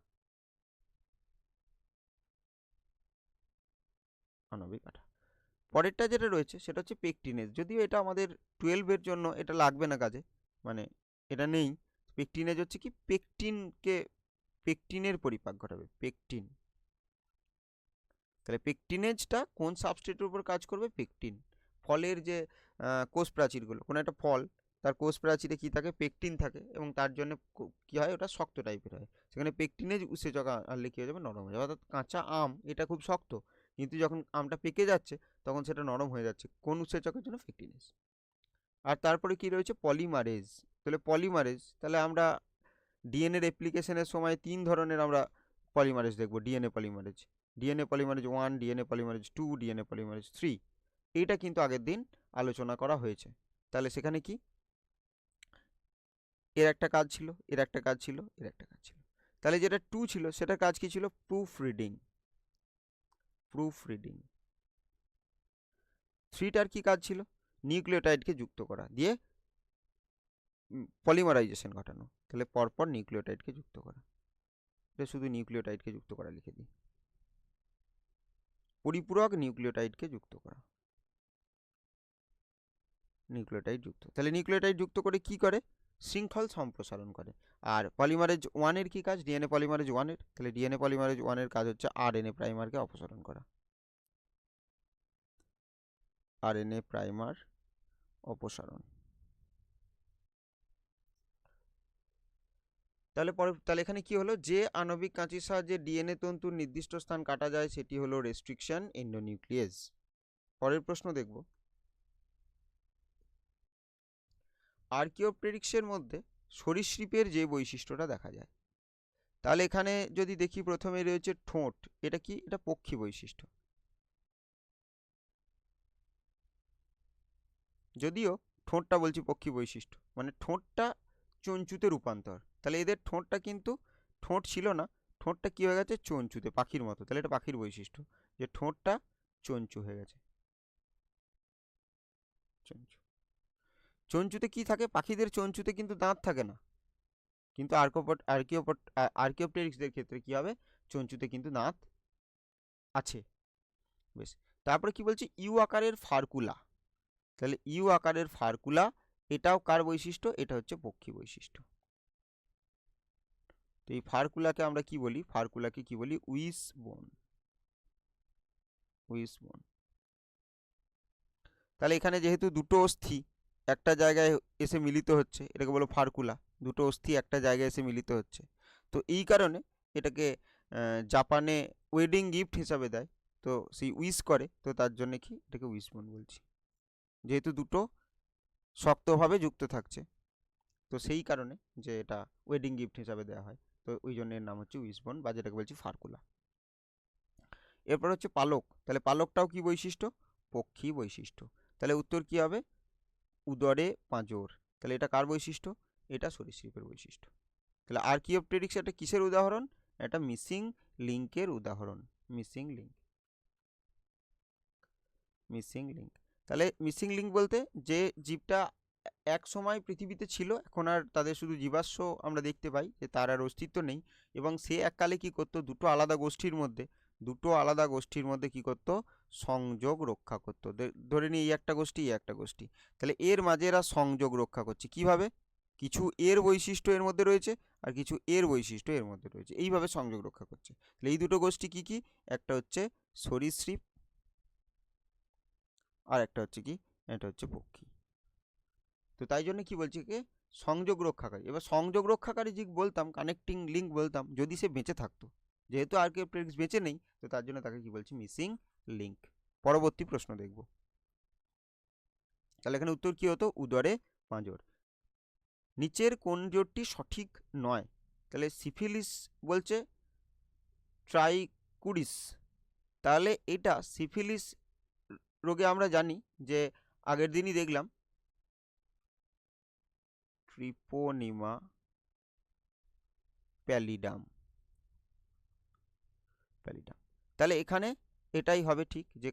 আণবিক আঠা। পরেরটা যেটা রয়েছে সেটা হচ্ছে পেকটিনেজ, যদিও এটা আমাদের 12-এর জন্য এটা লাগবে না কাজে, মানে এটা নেই। পেকটিনেজ হচ্ছে কি পেকটিনের পরিপাক ঘটাবে, পেকটিন। তাহলে পেকটিনেজটা কোন সাবস্ট্রেটের উপর কাজ করবে, পেকটিন। ফলের যে কোষ প্রাচীরগুলো, কোনো একটা ফল তার কোষ প্রাচীরে কি থাকে, পেকটিন থাকে, এবং তার জন্য কি হয়, ওটা শক্ত টাইপের হয়। সেখানে পেকটিনেজ উৎসেচক আনলে কি হয়ে যাবে, নরম হয়ে যাবে। অর্থাৎ কাঁচা আম এটা খুব শক্ত, কিন্তু যখন আমটা পেকে যাচ্ছে তখন সেটা নরম হয়ে যাচ্ছে, কোন উৎসেচকের জন্য, পেকটিনেজ। আর তারপরে কি রয়েছে, পলিমারেজ। তাহলে পলিমারেজ, তাহলে আমরা ডিএনএ রেপ্লিকেশনের সময় 3 ধরনের আমরা পলিমারেজ দেখব, DNA polymerase. DNA polymerase 1, DNA polymerase 2, DNA polymerase 3। এইটা কিন্তু আগের দিন আলোচনা করা হয়েছে। তাহলে সেখানে কি এর একটা কাজ ছিল, এর একটা কাজ ছিল, এর একটা কাজ ছিল। তাহলে যেটা 2 ছিল সেটার কাজ কি ছিল, প্রুফ রিডিং। 3টার কি কাজ ছিল, নিউক্লিওটাইডকে যুক্ত করা, দিয়ে পলিমারাইজেশন ঘটানো। তাহলে পরপর নিউক্লিওটাইডকে যুক্ত করা, এটা শুধু নিউক্লিওটাইডকে যুক্ত করা লিখে দিই, পরিপূরক নিউক্লিওটাইডকে যুক্ত করা, নিউক্লিওটাইড যুক্ত। তাহলে নিউক্লিওটাইড যুক্ত করে কি করে, শৃঙ্খল সম্প্রসারণ করে। আর পলিমারেজ 1-এর কি কাজ, ডিএনএ পলিমারেজ 1-এর, তাহলে ডিএনএ পলিমারেজ 1-এর কাজ হচ্ছে আরএনএ প্রাইমারকে অপসারণ করা, আরএনএ প্রাইমার অপসারণ। তাহলে এখানে কি হলো, যে আণবিক কাঁচির সাহায্যে ডিএনএ তন্তুর নির্দিষ্ট স্থান কাটা যায় সেটি হলো রেস্ট্রিকশন এন্ডোনিউক্লিয়াস। পরের প্রশ্ন দেখব, আর্কিওপটেরিক্সের মধ্যে সরীসৃপের যে বৈশিষ্ট্যটা দেখা যায়। তাহলে এখানে যদি দেখি প্রথমে রয়েছে ঠোঁট, এটা কি, এটা পক্ষী বৈশিষ্ট্য, যদিও ঠোঁটটা বলছি পক্ষী বৈশিষ্ট্য, মানে ঠোঁটটা চঞ্চুতে রূপান্তর। তাহলে এদের ঠোঁটটা কিন্তু ঠোঁট ছিল না, ঠোঁটটা কি হয়ে গেছে, চঞ্চুতে, পাখির মতো। তাহলে এটা পাখির বৈশিষ্ট্য, যে ঠোঁটটা চঞ্চু হয়ে গেছে, চঞ্চু। চঞ্চুতে কি থাকে, পাখিদের চঞ্চুতে কিন্তু দাঁত থাকে না, কিন্তু আর্কিওপটেরিক্সদের ক্ষেত্রে কি হবে, চঞ্চুতে কিন্তু দাঁত আছে। বেশ, তারপরে কি বলছি, ইউ আকারের ফার্কুলা। তাহলে ইউ আকারের ফার্কুলা, এটাও কার বৈশিষ্ট্য, এটা হচ্ছে পক্ষী বৈশিষ্ট্য। তো এই ফার্কুলাকে আমরা কি বলি, ফার্কুলাকে কি বলি, উইসবোন। তাহলে এখানে যেহেতু দুটো অস্থি একটা জায়গায় এসে মিলিত হচ্ছে, এটাকে বলো ফার্কুলা। দুটো অস্থি একটা জায়গায় এসে মিলিত হচ্ছে, তো এই কারণে এটাকে জাপানে ওয়েডিং গিফট হিসাবে দেয়, তো সেই উইশ করে, তো তার জন্য কি এটাকে উইশ বোন বলছি, যেহেতু দুটো শক্তভাবে যুক্ত থাকছে, তো সেই কারণে যে এটা ওয়েডিং গিফট হিসাবে দেওয়া হয়, তো ওই জন্য এর নাম হচ্ছে উইশ বোন, বা যেটাকে বলছি ফার্কুলা। এরপর হচ্ছে পালক। তাহলে পালকটাও কি বৈশিষ্ট্য? পক্ষী বৈশিষ্ট্য। তাহলে উত্তর কি হবে? উদরে পাঁজর। তাহলে এটা কার বৈশিষ্ট্য? এটা সরীসৃপের বৈশিষ্ট্য। তাহলে আর্কিওপটেরিক্স এটা কিসের উদাহরণ? এটা মিসিং লিঙ্কের উদাহরণ। Missing link. Missing link. তাহলে মিসিং লিঙ্ক বলতে যে জীবটা এক সময় পৃথিবীতে ছিল, এখন আর তাদের শুধু জীবাশ্ম আমরা দেখতে পাই, যে তার আর অস্তিত্ব নেই, এবং সে এককালে কি করতো, দুটো আলাদা গোষ্ঠীর মধ্যে কি করতো, সংযোগ রক্ষা করতো। ধরে নিই এই একটা গোষ্ঠী, এই একটা গোষ্ঠী, তাহলে এর মাঝে এরা সংযোগ রক্ষা করছে কিভাবে? কিছু এর বৈশিষ্ট্য এর মধ্যে রয়েছে, আর কিছু এর বৈশিষ্ট্য এর মধ্যে রয়েছে, এইভাবে সংযোগ রক্ষা করছে। তাহলে এই দুটো গোষ্ঠী কি কি? একটা হচ্ছে সরীসৃপ, আর একটা হচ্ছে কি, এটা হচ্ছে পক্ষী। তো তাই জন্য কি বলছি, কি সংযোগ রক্ষাকারী। এবার সংযোগ রক্ষাকারী যে বলতাম, কানেক্টিং লিঙ্ক বলতাম, যদি সে বেঁচে থাকতো। যেহেতু আর্কিওপটেরিক্স বেঁচে নেই, তো তার জন্য তাকে কি বলছি, মিসিং লিঙ্ক। পরবর্তী প্রশ্ন দেখব। তাহলে এখানে উত্তর কি হতো? উদরে পাঁজর। নিচের কোন জোটটি সঠিক নয়? তাহলে সিফিলিস বলছে ট্রাইকুডিস। তাহলে এটা সিফিলিস রোগে আমরা জানি যে আগের দিনই দেখলাম ট্রিপোনিমা প্যালিডাম। তাহলে এখানে এটাই হবে ঠিক, যে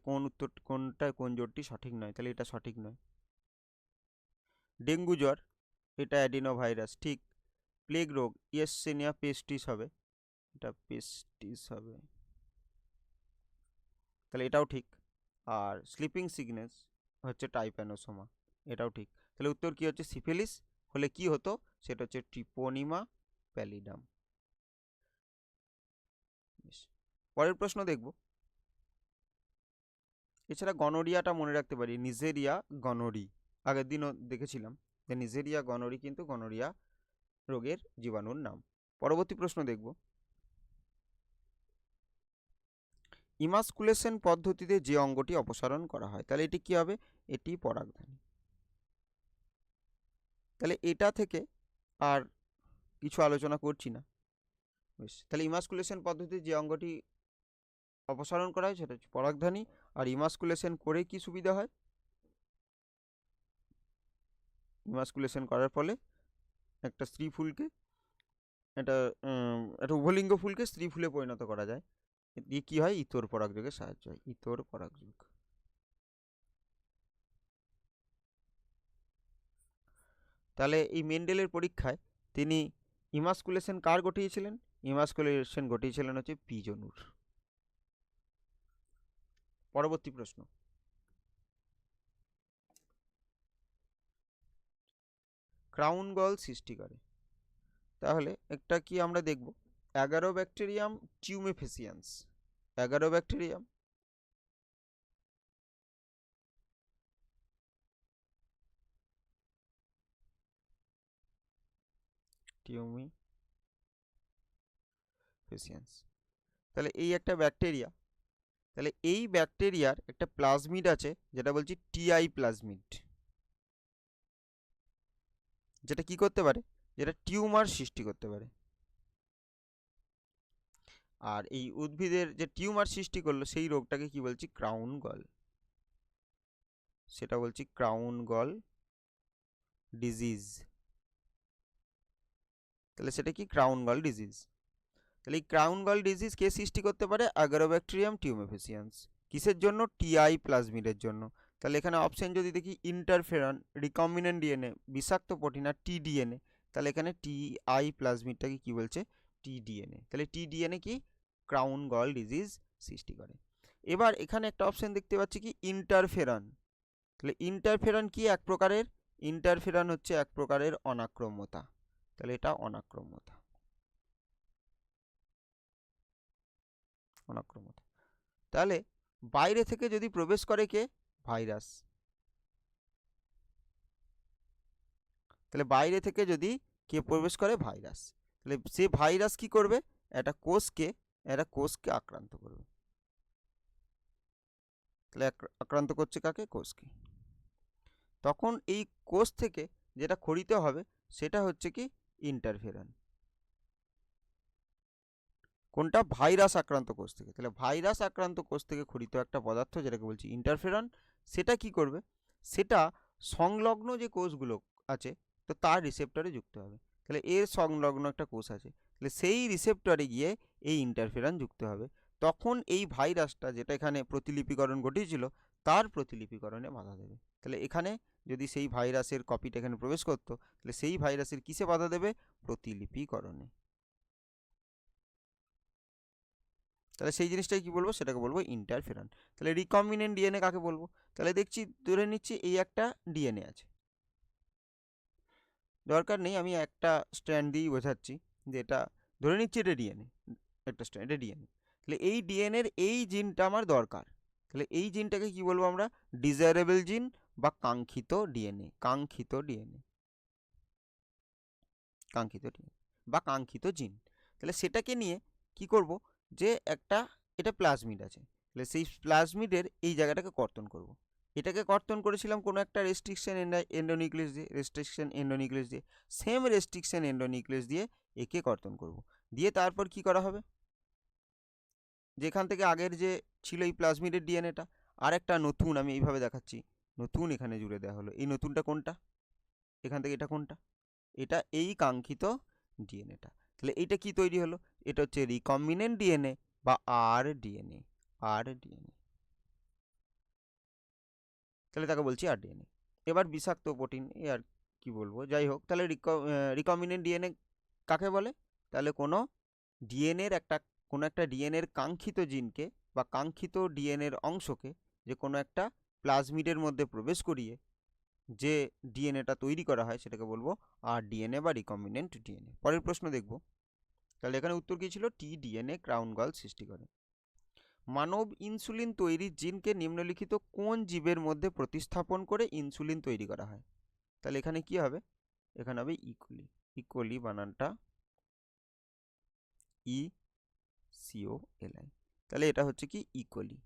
কোন জোটটি সঠিক নয়। তাহলে এটা সঠিক নয়। ডেঙ্গু জ্বর, এটা অ্যাডিনোভাইরাস ঠিক। প্লেগ রোগ, ইয়েরসিনিয়া পেস্টিস হবে, এটা পেস্টিস হবে, তাহলে এটাও ঠিক। আর স্লিপিং সিকনেস হচ্ছে টাইপ্যানোসোমা, এটাও ঠিক। তাহলে উত্তর কি হচ্ছে? সিফিলিস হলে কি হতো, সেটা হচ্ছে ট্রিপোনিমা প্যালিডাম। পরের প্রশ্ন দেখব। এছাড়া গনোরিয়াটা মনে রাখতে পারি, নিজেরিয়া গনোরি, আগের দিনও দেখেছিলাম যে নিজেরিয়া গনোরি কিন্তু গনোরিয়া রোগের জীবাণুর নাম। পরবর্তী প্রশ্ন দেখব। ইমাস্কুলেশন পদ্ধতিতে যে অঙ্গটি অপসারণ করা হয়, তাহলে এটি কি হবে? এটি পরাগধানী। তাহলে এটা থেকে আর কিছু আলোচনা করছি না, বেশ। তাহলে ইমাস্কুলেশন পদ্ধতিতে যে অঙ্গটি অপসারণ করা হয় সেটা হচ্ছে পরাগধানী। আর ইমাস্কুলেশন করে কি সুবিধা হয়? ইমাস্কুলেশন করার ফলে একটা স্ত্রী ফুলকে, এটা একটা উভলিঙ্গ ফুলকে স্ত্রী ফুলে পরিণত করা যায়। দিয়ে কি হয়? ইতর পরাগযোগের সাহায্য হয়, ইতর পরাগযোগ। তাহলে এই মেন্ডেলের পরীক্ষায় তিনি ইমাস্কুলেশন কার ঘটিয়েছিলেন? ইমাস্কুলেশন ঘটিয়েছিলেন হচ্ছে পিজনুর। পরবর্তী প্রশ্ন। ক্রাউন গল সৃষ্টি করে, তাহলে একটা কি আমরা দেখব, অ্যাগারোব্যাকটেরিয়াম টিউমেফেসিয়ান্স। অ্যাগারোব্যাকটেরিয়াম টিউমেফেসিয়ান্স, তাহলে এই একটা ব্যাকটেরিয়া। তাহলে এই ব্যাকটেরিয়ার একটা প্লাজমিড আছে, যেটা বলছি টিআই প্লাজমিড, যেটা কি করতে পারে, যেটা টিউমার সৃষ্টি করতে পারে। আর এই উদ্ভিদের যে টিউমার সৃষ্টি করলো, সেই রোগটাকে কি বলছি? ক্রাউন গল। সেটা বলছি ক্রাউন গল ডিজিজ। তাহলে সেটা কি? ক্রাউন গল ডিজিজ। তাহলে এই ক্রাউন গল ডিজিজ কে সৃষ্টি করতে পারে? অ্যাগারোব্যাকটেরিয়াম টিউমেফেসিয়ান্স। কিসের জন্য? টিআই প্লাজমিডের জন্য। তাহলে এখানে অপশন যদি দেখি, ইন্টারফেরন, রিকম্বিনেন্ট ডিএনএ, বিষাক্ত প্রোটিন, আর টিডিএনএ, তাহলে এখানে টিআই প্লাজমিডটাকে কি বলছে? টিডিএনএ। তাহলে টিডিএনএ কি? ক্রাউন গল ডিজিজ সৃষ্টি করে। এবার এখানে একটা অপশন দেখতে পাচ্ছি কি, ইন্টারফেরন। তাহলে ইন্টারফেরন কি এক প্রকারের? ইন্টারফেরন হচ্ছে এক প্রকারের অনাক্রম্যতা। তাহলে এটা অনাক্রম্যতা। অনাক্রম্যতা। তাহলে বাইরে থেকে যদি প্রবেশ করে কে? ভাইরাস। তাহলে বাইরে থেকে যদি কে প্রবেশ করে? ভাইরাস। তাহলে সে ভাইরাস কি করবে? একটা কোষকে আক্রান্ত করবে। তাহলে আক্রান্ত করছে কাকে? কোষকে। তখন এই কোষ থেকে যেটা খরিত হবে সেটা হচ্ছে কি? ইন্টারফেরন। কোনটা? ভাইরাস আক্রান্ত কোষ থেকে। তাহলে ভাইরাস আক্রান্ত কোষ থেকে খরিত একটা পদার্থ যেটাকে বলছি ইন্টারফেরন, সেটা কি করবে? সেটা সংলগ্ন যে কোষগুলো আছে তো তার রিসেপ্টরে যুক্ত হবে। তাহলে এর সংলগ্ন একটা কোষ আছে, তাহলে সেই রিসেপ্টরে গিয়ে এই ইন্টারফেরন যুক্ত হবে। তখন এই ভাইরাসটা যেটা এখানে প্রতিলিপিকরণ ঘটিয়েছিল তার প্রতিলিপিকরণে বাধা দেবে। তাহলে এখানে যদি সেই ভাইরাসের কপিটা এখানে প্রবেশ করতো তাহলে সেই ভাইরাসের কিসে বাধা দেবে? প্রতিলিপিকরণে। তাহলে সেই জিনিসটাই কি বলবো? সেটাকে বলবো ইন্টারফেরন। তাহলে রিকম্বিনেন্ট ডিএনএ কাকে বলবো? তাহলে দেখছি, ধরে নিচ্ছি এই একটা ডিএনএ আছে, দরকার নেই আমি একটা স্ট্র্যান্ড দিয়েই বোঝাচ্ছি যে এটা, ধরে নিচ্ছি এটা ডিএনএ, একটা স্ট্র্যান্ড, এটা ডিএনএ। তাহলে এই ডিএনএর এই জিনটা আমার দরকার, তাহলে এই জিনটাকে কি বলবো আমরা? ডিজায়ারেবল জিন বা কাঙ্ক্ষিত ডিএনএ, কাঙ্ক্ষিত ডিএনএ, কাঙ্ক্ষিত ডিএনএ বা কাঙ্ক্ষিত জিন। তাহলে সেটাকে নিয়ে কি করব? যে একটা, এটা প্লাজমিড আছে, তাহলে সেই প্লাজমিডের এই জায়গাটাকে কর্তন করব। এটাকে কর্তন করেছিলাম কোনো একটা রেস্ট্রিকশন এন্ডোনিউক্লিয়াস দিয়ে, রেস্ট্রিকশন এন্ডোনিউক্লিয়াস দিয়ে, সেম রেস্ট্রিকশন এন্ডোনিউক্লিয়াস দিয়ে একে কর্তন করব। দিয়ে তারপর কি করা হবে? যেখান থেকে আগের যে ছিল এই প্লাজমিডের ডিএনএটা, আর একটা নতুন, আমি এইভাবে দেখাচ্ছি, নতুন এখানে জুড়ে দেওয়া হলো। এই নতুনটা কোনটা? এখান থেকে এটা কোনটা? এটা এই কাঙ্ক্ষিত ডিএনএটা। তাহলে এইটা কি তৈরি হলো? এটা হচ্ছে রিকম্বিনেন্ট ডিএনএ বা আর ডিএনএ, আর ডিএনএ। তাহলে তাকে বলছি আর ডিএনএ। এবার বিষাক্ত প্রোটিন, এ আর কি বলবো, যাই হোক। তাহলে রিকম্বিনেন্ট ডিএনএ কাকে বলে? তাহলে কোনো ডিএনএর একটা, কোনো একটা ডিএনএর কাঙ্ক্ষিত জিনকে বা কাঙ্ক্ষিত ডিএনএর অংশকে যে কোনো একটা প্লাজমিডের মধ্যে প্রবেশ করিয়ে যে ডিএনএটা তৈরি করা হয় সেটাকে বলবো আর ডিএনএ বা রিকম্বিনেন্ট ডিএনএ। পরের প্রশ্ন দেখব। তাহলে এখানে উত্তর কী ছিল? টি ডিএনএ ক্রাউন গল সৃষ্টি করে। মানব ইনসুলিন তৈরির জিনকে নিম্নলিখিত কোন জীবের মধ্যে প্রতিস্থাপন করে ইনসুলিন তৈরি করা হয়? তাহলে এখানে কি হবে? এখানে হবে ইকোলি, ইকোলি বানানটা ECOLI। তাহলে এটা হচ্ছে কি? ইকোলি।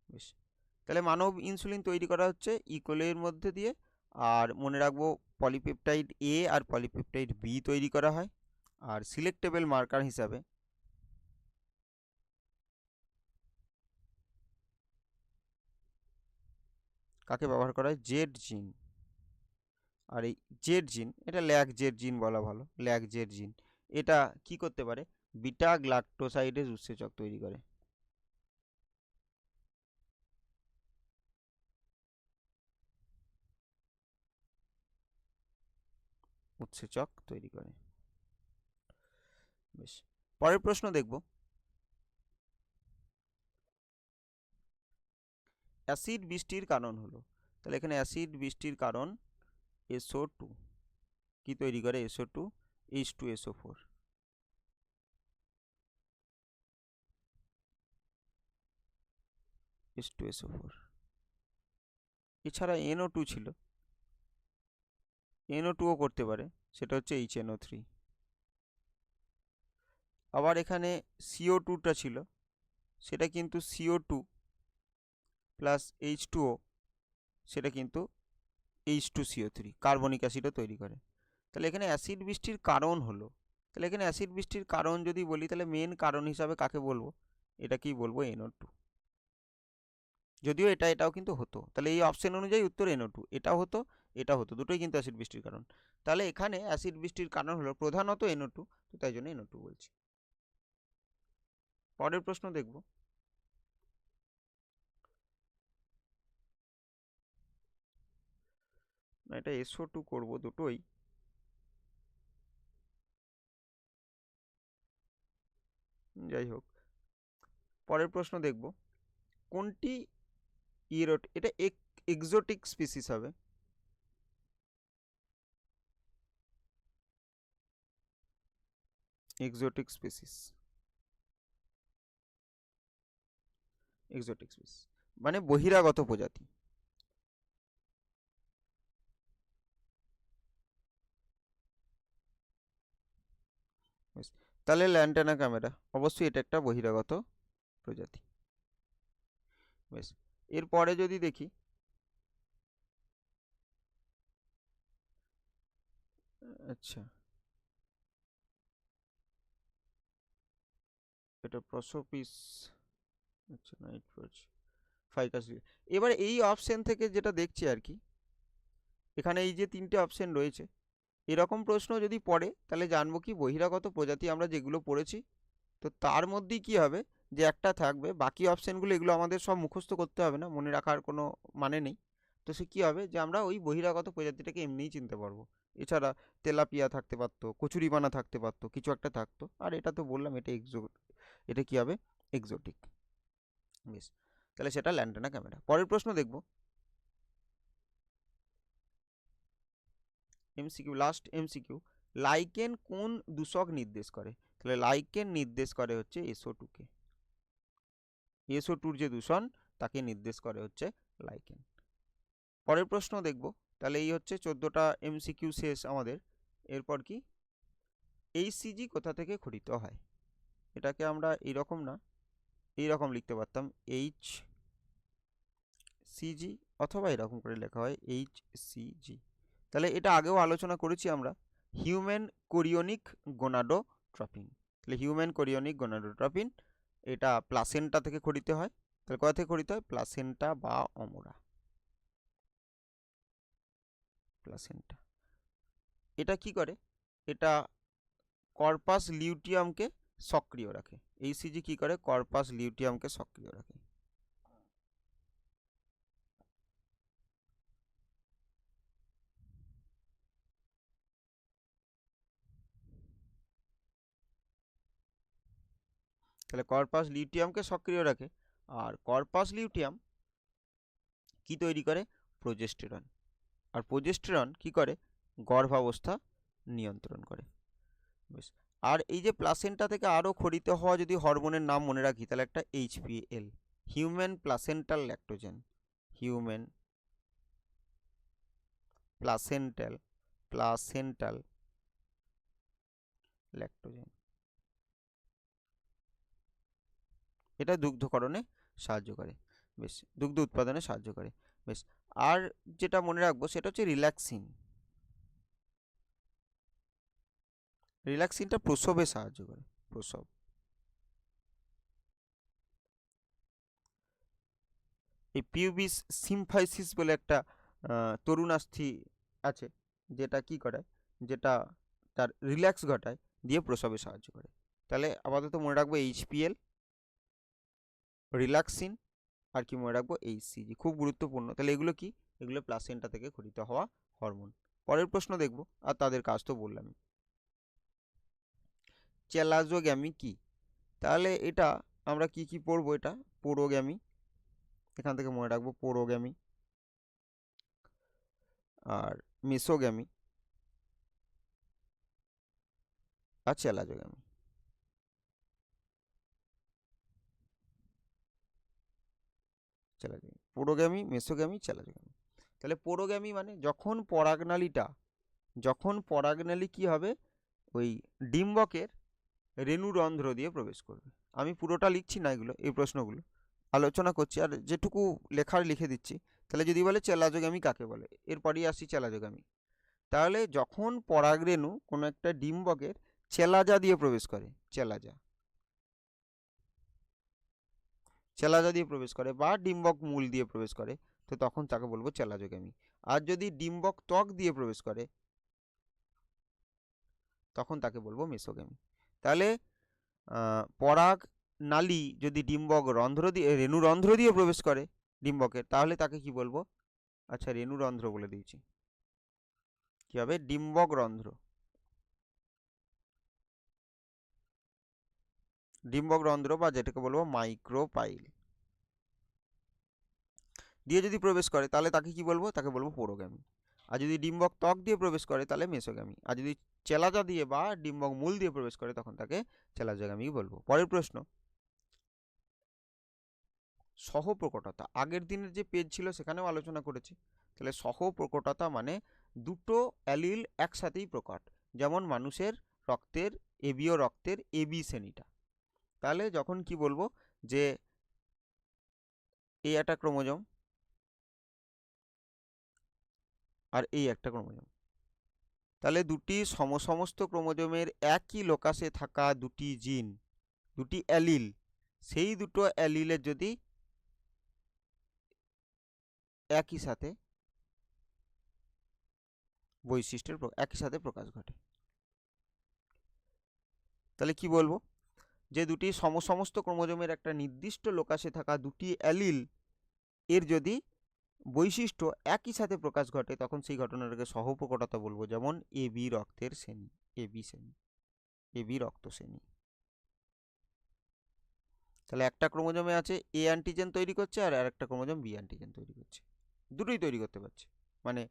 বেশ, তাহলে মানব ইনসুলিন তৈরি করা হচ্ছে ইকোলির মধ্যে দিয়ে। আর মনে রাখবো পলিপেপটাইড A আর পলিপেপটাইড B তৈরি করা হয়। আর সিলেক্টেবল মার্কার হিসাবে কাকে ব্যবহার করা হয়? জেড জিন। আর এই জেড জিন, এটা ল্যাক জেড জিন বলা ভালো, ল্যাক জেড জিন। এটা কি করতে পারে? বিটা গ্লাকটোসাইডেজ উৎসেচক তৈরি করে, উৎসেচক তৈরি করে। বেশ, পরের প্রশ্ন দেখব। অ্যাসিড বৃষ্টির কারণ হলো। তাহলে এখানে অ্যাসিড বৃষ্টির কারণ SO2 কি তৈরি করে? SO2 H2SO4, H2SO4। এছাড়া NO2 ছিল, NO2ও করতে পারে, সেটা হচ্ছে HNO3। আবার এখানে CO2টা ছিল, সেটা কিন্তু CO2 প্লাস H2O, সেটা কিন্তু H2CO3 কার্বনিক অ্যাসিডও তৈরি করে। তাহলে এখানে অ্যাসিড বৃষ্টির কারণ হলো, তাহলে এখানে অ্যাসিড বৃষ্টির কারণ যদি বলি তাহলে মেন কারণ হিসাবে কাকে বলবো? এটা কি বলবো? NO2। যদিও এটাও কিন্তু হতো, তাহলে এই অপশন অনুযায়ী উত্তর NO2। এটাও হতো, এটাও হতো, দুটোই কিন্তু অ্যাসিড বৃষ্টির কারণ। তাহলে এখানে অ্যাসিড বৃষ্টির কারণ হলো প্রধানত NO2, তো তাই জন্য NO2 বলছি। পরের প্রশ্ন দেখব। না, এটা SO2 করব দুটোই। যাই হোক, পরের প্রশ্ন দেখব। কোনটি এটা এক্সোটিক স্পিসিস হবে? এক্সোটিক স্পিসিস, এক্সোটিক স্পিসিস মানে বহিরাগত প্রজাতি। তাহলে ল্যান্টানা ক্যামেরা অবশ্যই এটা একটা বহিরাগত প্রজাতি। বেশ, এরপরে যদি দেখি, আচ্ছা এটা প্রসোপিস, আচ্ছা নাইট পার্চ, ফাইকাস। এবার এই অপশন থেকে যেটা দেখছি আর কি, এখানে এই যে তিনটে অপশন রয়েছে, এরকম প্রশ্ন যদি পড়ে তাহলে জানবো কি বহিরাগত প্রজাতি আমরা যেগুলো পড়েছি, তো তার মধ্যেই কি হবে যে একটা থাকবে, বাকি অপশানগুলো এগুলো আমাদের সব মুখস্থ করতে হবে না, মনে রাখার কোনো মানে নেই। তো সে কী হবে যে আমরা ওই বহিরাগত প্রজাতিটাকে এমনিই চিনতে পারবো। এছাড়া তেলাপিয়া থাকতে পারতো, কচুরিপানা থাকতে পারতো, কিছু একটা থাকতো, আর এটা তো বললাম এটা এটা কী হবে, এক্সোটিক। বেশ, তাহলে সেটা ল্যান্টানা ক্যামেরা। পরের প্রশ্ন দেখব, এমসিকিউ, লাস্ট এমসিকিউ। লাইকেন কোন দূষক নির্দেশ করে? তাহলে লাইকেন নির্দেশ করে হচ্ছে SO2 কে। SO2-র যে দূষণ তাকে নির্দেশ করে হচ্ছে লাইকেন। পরের প্রশ্ন দেখব, তাহলে এই হচ্ছে 14টা এমসিকিউ শেষ আমাদের। এরপর কি, HCG কোথা থেকে খরিত হয়? এটাকে আমরা এইরকম না, এইরকম লিখতে পারতাম, HCG, অথবা এরকম করে লেখা হয় HCG। তাহলে এটা আগেও আলোচনা করেছি আমরা, হিউম্যান কোরিওনিক গোনাডোট্রপিন। তাহলে হিউম্যান কোরিওনিক গোনাডোট্রপিন এটা প্লাসেন্টা থেকে খরিত হয়। তাহলে কোথা থেকে খরিত হয়? প্লাসেন্টা বা অমরা, প্লাসেন্টা। এটা কি করে? এটা কর্পাস লিউটিয়ামকে সক্রিয় রাখে। HCG কি করে? কর্পাস লিউটিয়ামকে সক্রিয় রাখে। তাহলে কর্পাস লিউটিয়ামকে সক্রিয় রাখে, আর কর্পাস লিউটিয়াম কি তৈরি করে? প্রোজেস্টেরন। আর প্রোজেস্টেরন কি করে? গর্ভাবস্থা নিয়ন্ত্রণ করে। বেশ, আর এই যে প্লাসেন্টা থেকে আরও খরিত হওয়া যদি হরমোনের নাম মনে রাখি, তাহলে একটা HPL, human placental Lactogen, human placental Lactogen, এটা দুগ্ধকরণে সাহায্য করে। বেশ, দুগ্ধ উৎপাদনে সাহায্য করে। বেশ, আর যেটা মনে রাখবো সেটা হচ্ছে রিল্যাক্সিন। রিল্যাক্সিনটা প্রসবে সাহায্য করে, প্রসব। এই পিউবিস সিম্ফাইসিস বলে একটা তরুণাস্থি আছে, যেটা কি করে, যেটা তার রিল্যাক্স ঘটায়, দিয়ে প্রসবে সাহায্য করে। তাহলে আপাতত মনে রাখবো HPL, রিল্যাক্সিন, আর কি মনে রাখবো HCG, খুব গুরুত্বপূর্ণ। তাহলে এগুলো কি? এগুলো প্লাসেন্টা থেকে খরিত হওয়া হরমোন। পরের প্রশ্ন দেখব, আর তাদের কাজ তো বললাম। চ্যালাজোগ্যামি কি? তাহলে এটা আমরা কি কি পড়বো? এটা পোরোগ্যামি, এখান থেকে মনে রাখবো পোরোগ্যামি, আর মেসোগ্যামি, আর চ্যালাজোগ্যামি। চ্যালাজোগ্যামি, পোরোগ্যামি, মেসোগ্যামি, চ্যালাজোগ্যামি। তাহলে পোরোগ্যামি মানে যখন পরাগনালী কি হবে, ওই ডিম্বকের রেণুরন্ধ্র দিয়ে প্রবেশ করবে। আমি পুরোটা লিখছি না, এগুলো এই প্রশ্নগুলো আলোচনা করছি, আর যেটুকু লেখার লিখে দিচ্ছি। তাহলে যদি বলে চ্যালাজোগ্যামি কাকে বলে, এরপরই আসি চ্যালাজোগ্যামি। তাহলে যখন পরাগরেণু কোনো একটা ডিম্বকের চেলাজা দিয়ে প্রবেশ করে, চেলাজা দিয়ে প্রবেশ করে, বা ডিম্বক মূল দিয়ে প্রবেশ করে, তো তখন তাকে বলবো চ্যালাজোগ্যামি। আর যদি ডিম্বক ত্বক দিয়ে প্রবেশ করে, তখন তাকে বলবো মেসোগ্যামি। তাহলে পরাগ নালী যদি ডিম্বক রন্ধ্র দিয়ে, রেণুরন্ধ্র দিয়ে প্রবেশ করে ডিম্বকের, তাহলে তাকে কি বলবো? আচ্ছা, রেণুরন্ধ্র বলে দিয়েছি, কি হবে? ডিম্বক রন্ধ্র। ডিম্বক রন্ধ্র, বা যেটাকে বলবো মাইক্রোপাইল দিয়ে যদি প্রবেশ করে, তাহলে তাকে কি বলবো? তাকে বলবো পোরোগ্যামি। আর যদি ডিম্বক ত্বক দিয়ে প্রবেশ করে, তাহলে মেসোগ্যামি। আর যদি চেলাজা দিয়ে বা ডিম্বক মূল দিয়ে প্রবেশ করে, তখন তাকে চ্যালাজোগ্যামি বলবো। পরের প্রশ্ন, সহপ্রকটতা। আগের দিনের যে পেজ ছিল সেখানেও আলোচনা করেছি। তাহলে সহপ্রকটতা মানে দুটো অ্যালিল একসাথেই প্রকট। যেমন মানুষের রক্তের এবীয় রক্তের এবি শ্রেণীটা। তাহলে যখন কি বলবো যে এই একটা ক্রোমোজোম আর এই একটা ক্রোমোজোম, তাহলে দুটি সমস্ত ক্রোমোজোমের একই লোকাসে থাকা দুটি জিন, দুটি অ্যালিল, সেই দুটো অ্যালিলের যদি একই সাথে বৈশিষ্ট্যের একই সাথে প্রকাশ ঘটে, তাহলে কি বলবো যে দুটি সমস্ত ক্রোমোজোমের একটা নির্দিষ্ট লোকাসে থাকা দুটি অ্যালিল এর যদি বৈশিষ্ট্য একই সাথে প্রকাশ ঘটে তখন সেই ঘটনাটাকে সহপ্রকটতা বলবো। যেমন এবি রক্তের শ্রেণী, এবি শ্রেণী, এবি রক্ত শ্রেণী। তাহলে একটা ক্রোমোজোমে আছে এ অ্যান্টিজেন তৈরি করছে আর একটা ক্রোমোজোম বি অ্যান্টিজেন তৈরি করছে, দুটোই তৈরি করতে পারছে। মানে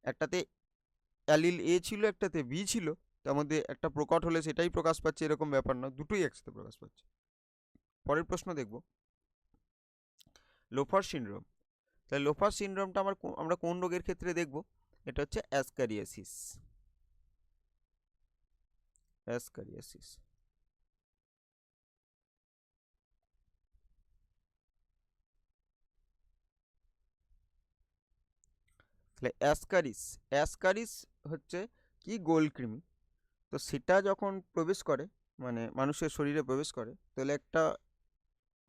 একটাতে অ্যালিল এ ছিল, একটাতে বি ছিল, তার মধ্যে একটা প্রকট হলে সেটাই প্রকাশ পাচ্ছে এরকম ব্যাপার না, দুটোই একসাথে প্রকাশ পাচ্ছে। পরের প্রশ্ন দেখব লোফার সিনড্রোম। তাহলে লোফার সিনড্রোমটা আমরা কোন রোগের ক্ষেত্রে দেখব? এটা হচ্ছে অ্যাসকারিয়াসিস। অ্যাসকারিয়াসিস। তাহলে অ্যাসকারিস হচ্ছে কি গোলকৃমি। তো সেটা যখন প্রবেশ করে মানে মানুষের শরীরে প্রবেশ করে তাহলে একটা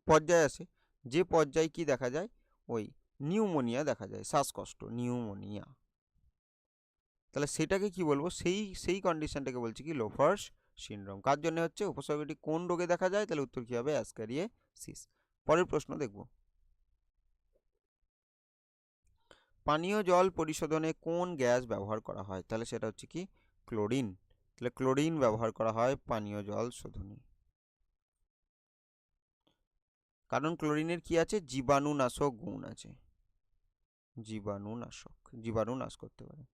পর্যায়ে আসে, যে পর্যায়ে কি দেখা যায়, ওই নিউমোনিয়া দেখা যায়, শ্বাসকষ্ট, নিউমোনিয়া। তাহলে সেটাকে কি বলবো, সেই কন্ডিশনটাকে বলছি কি লোফার্স সিনড্রোম। কার জন্য হচ্ছে? উপসর্গটি কোন রোগে দেখা যায়? তাহলে উত্তর কি হবে? অ্যাসকারিয়াসিস। পরের প্রশ্ন দেখব পানীয় জল পরিশোধনে কোন গ্যাস ব্যবহার করা হয়? তাহলে সেটা হচ্ছে কি ক্লোরিন। তাহলে ক্লোরিন ব্যবহার করা হয় পানীয় জল শোধনে, কারণ ক্লোরিনের কি আছে? জীবাণুনাশক গুণ আছে, জীবাণুনাশক, জীবাণু নাশ করতে পারে।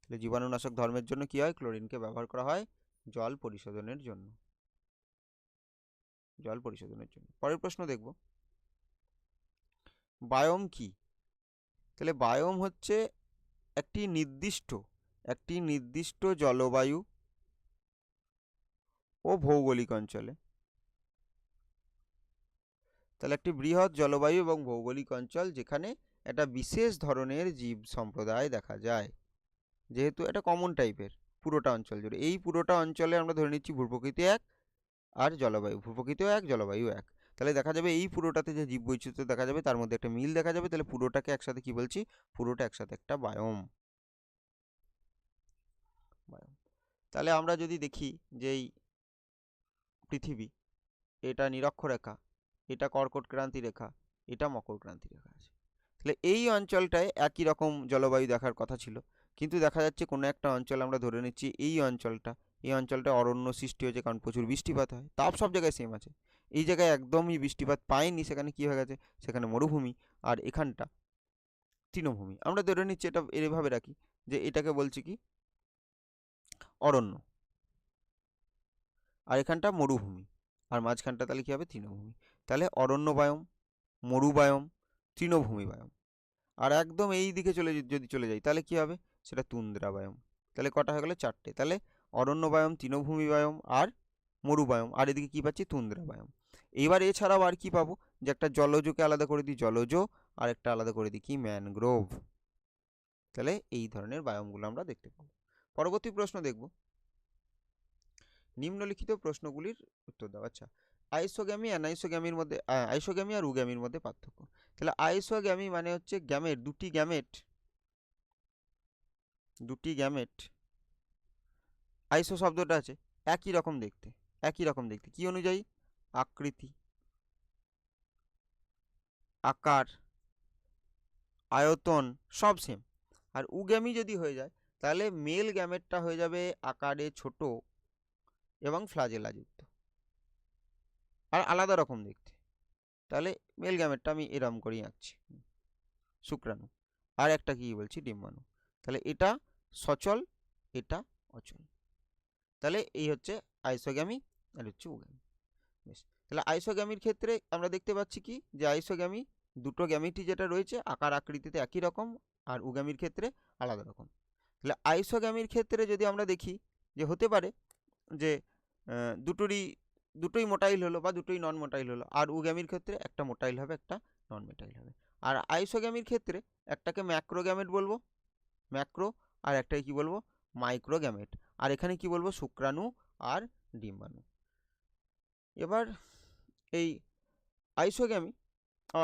তাহলে জীবাণুনাশক ধর্মের জন্য কি হয়? ক্লোরিনকে ব্যবহার করা হয় জল পরিশোধনের জন্য, জল পরিশোধনের জন্য। পরের প্রশ্ন দেখব বায়োম কি? তাহলে বায়োম হচ্ছে একটি নির্দিষ্ট জলবায়ু ও ভৌগোলিক অঞ্চলে, তাহলে একটি বৃহৎ জলবায়ু এবং ভৌগোলিক অঞ্চল যেখানে একটা বিশেষ ধরনের জীব সম্প্রদায় দেখা যায়, যেহেতু এটা কমন টাইপের পুরোটা অঞ্চল জুড়ে। এই পুরোটা অঞ্চলে আমরা ধরে নিচ্ছি ভূপ্রকৃতি এক আর জলবায়ু, ভূপ্রকৃতিও এক জলবায়ু এক। তাহলে দেখা যাবে এই পুরোটাতে যে জীব বৈচিত্র্য দেখা যাবে তার মধ্যে একটা মিল দেখা যাবে। তাহলে পুরোটাকে একসাথে কি বলছি? পুরোটা একসাথে একটা বায়োম। তাহলে আমরা যদি দেখি যে এই পৃথিবী, এটা নিরক্ষরেখা, এটা কর্কট ক্রান্তি রেখা, এটা মকর ক্রান্তি রেখা আছে। তাহলে এই অঞ্চলটায় একই রকম জলবায়ু দেখার কথা ছিল, কিন্তু দেখা যাচ্ছে কোনো একটা অঞ্চল আমরা ধরে নিচ্ছি এই অঞ্চলটা অরণ্য সৃষ্টি হয়েছে, কারণ প্রচুর বৃষ্টিপাত হয়, তাপ সব জায়গায় সেম আছে। এই জায়গায় একদমই বৃষ্টিপাত পায়নি, সেখানে কি হয়ে গেছে? সেখানে মরুভূমি। আর এখানটা তৃণভূমি। আমরা ধরে নিচ্ছি, এটা এভাবে রাখি যে এটাকে বলছি কি অরণ্য, আর এখানটা মরুভূমি, আর মাঝখানটা তাহলে কি হবে? তৃণভূমি। তাহলে অরণ্য বায়ম, মরু বায়ম, তৃণভূমি বায়ম। আর একদম এই দিকে যদি চলে যাই তাহলে কি হবে? সেটা তুন্দ্রা বায়ম। তাহলে কটা হয়ে গেল? চারটে। তাহলে অরণ্য বায়ম, তৃণভূমি বায়ম আর মরু বায়ম, আর এদিকে কি পাচ্ছি? তুন্দ্রা বায়ম। এবার এছাড়াও আর কি পাবো? যে একটা জলজকে আলাদা করে দিই জলজ, আর একটা আলাদা করে দিই কি ম্যানগ্রোভ। তাহলে এই ধরনের বায়মগুলো আমরা দেখতে পাবো। পরবর্তী প্রশ্ন দেখব নিম্নলিখিত প্রশ্নগুলির উত্তর দাও। আচ্ছা, আইসোগ্যামি অ্যানাইসোগ্যামির মধ্যে আইসোগ্যামি আর উগ্যামির মধ্যে পার্থক্য। তাহলে আইসোগ্যামি মানে হচ্ছে গ্যামেট, দুটি গ্যামেট আইসো শব্দটা আছে একই রকম দেখতে, কি অনুযায়ী? আকৃতি, আকার, আয়তন সব সেম। আর উগ্যামি যদি হয়ে যায় তাহলে মেল গ্যামেটটা হয়ে যাবে আকারে ছোট এবং ফ্লাজেলাযুক্ত আর আলাদা রকম দেখতে। তাহলে মেল গ্যামেটটা আমি এরম করেই আঁকছি, শুক্রাণু। আর একটা কি বলছি? ডিম্বাণু। তাহলে এটা সচল, এটা অচল। তাহলে এই হচ্ছে আইসোগ্যামি আর হচ্ছে উগ্যামি। বেশ, তাহলে আইসোগ্যামির ক্ষেত্রে আমরা দেখতে পাচ্ছি কি যে আইসোগ্যামি দুটো গ্যামিটই যেটা রয়েছে আকার আকৃতিতে একই রকম, আর উগ্যামির ক্ষেত্রে আলাদা রকম। তাহলে আইসোগ্যামির ক্ষেত্রে যদি আমরা দেখি যে হতে পারে যে দুটোই মোটাইল হলো বা দুটোই নন মোটাইল হলো, আর উগ্যামির ক্ষেত্রে একটা মোটাইল হবে একটা নন মোটাইল হবে। আর আইসোগ্যামির ক্ষেত্রে একটাকে ম্যাক্রোগ্যামেট বলবো, ম্যাক্রো, আর একটাকে কি বলবো, মাইক্রোগ্যামেট। আর এখানে কি বলবো, শুক্রাণু আর ডিম্বাণু। এবার এই আইসোগ্যামি,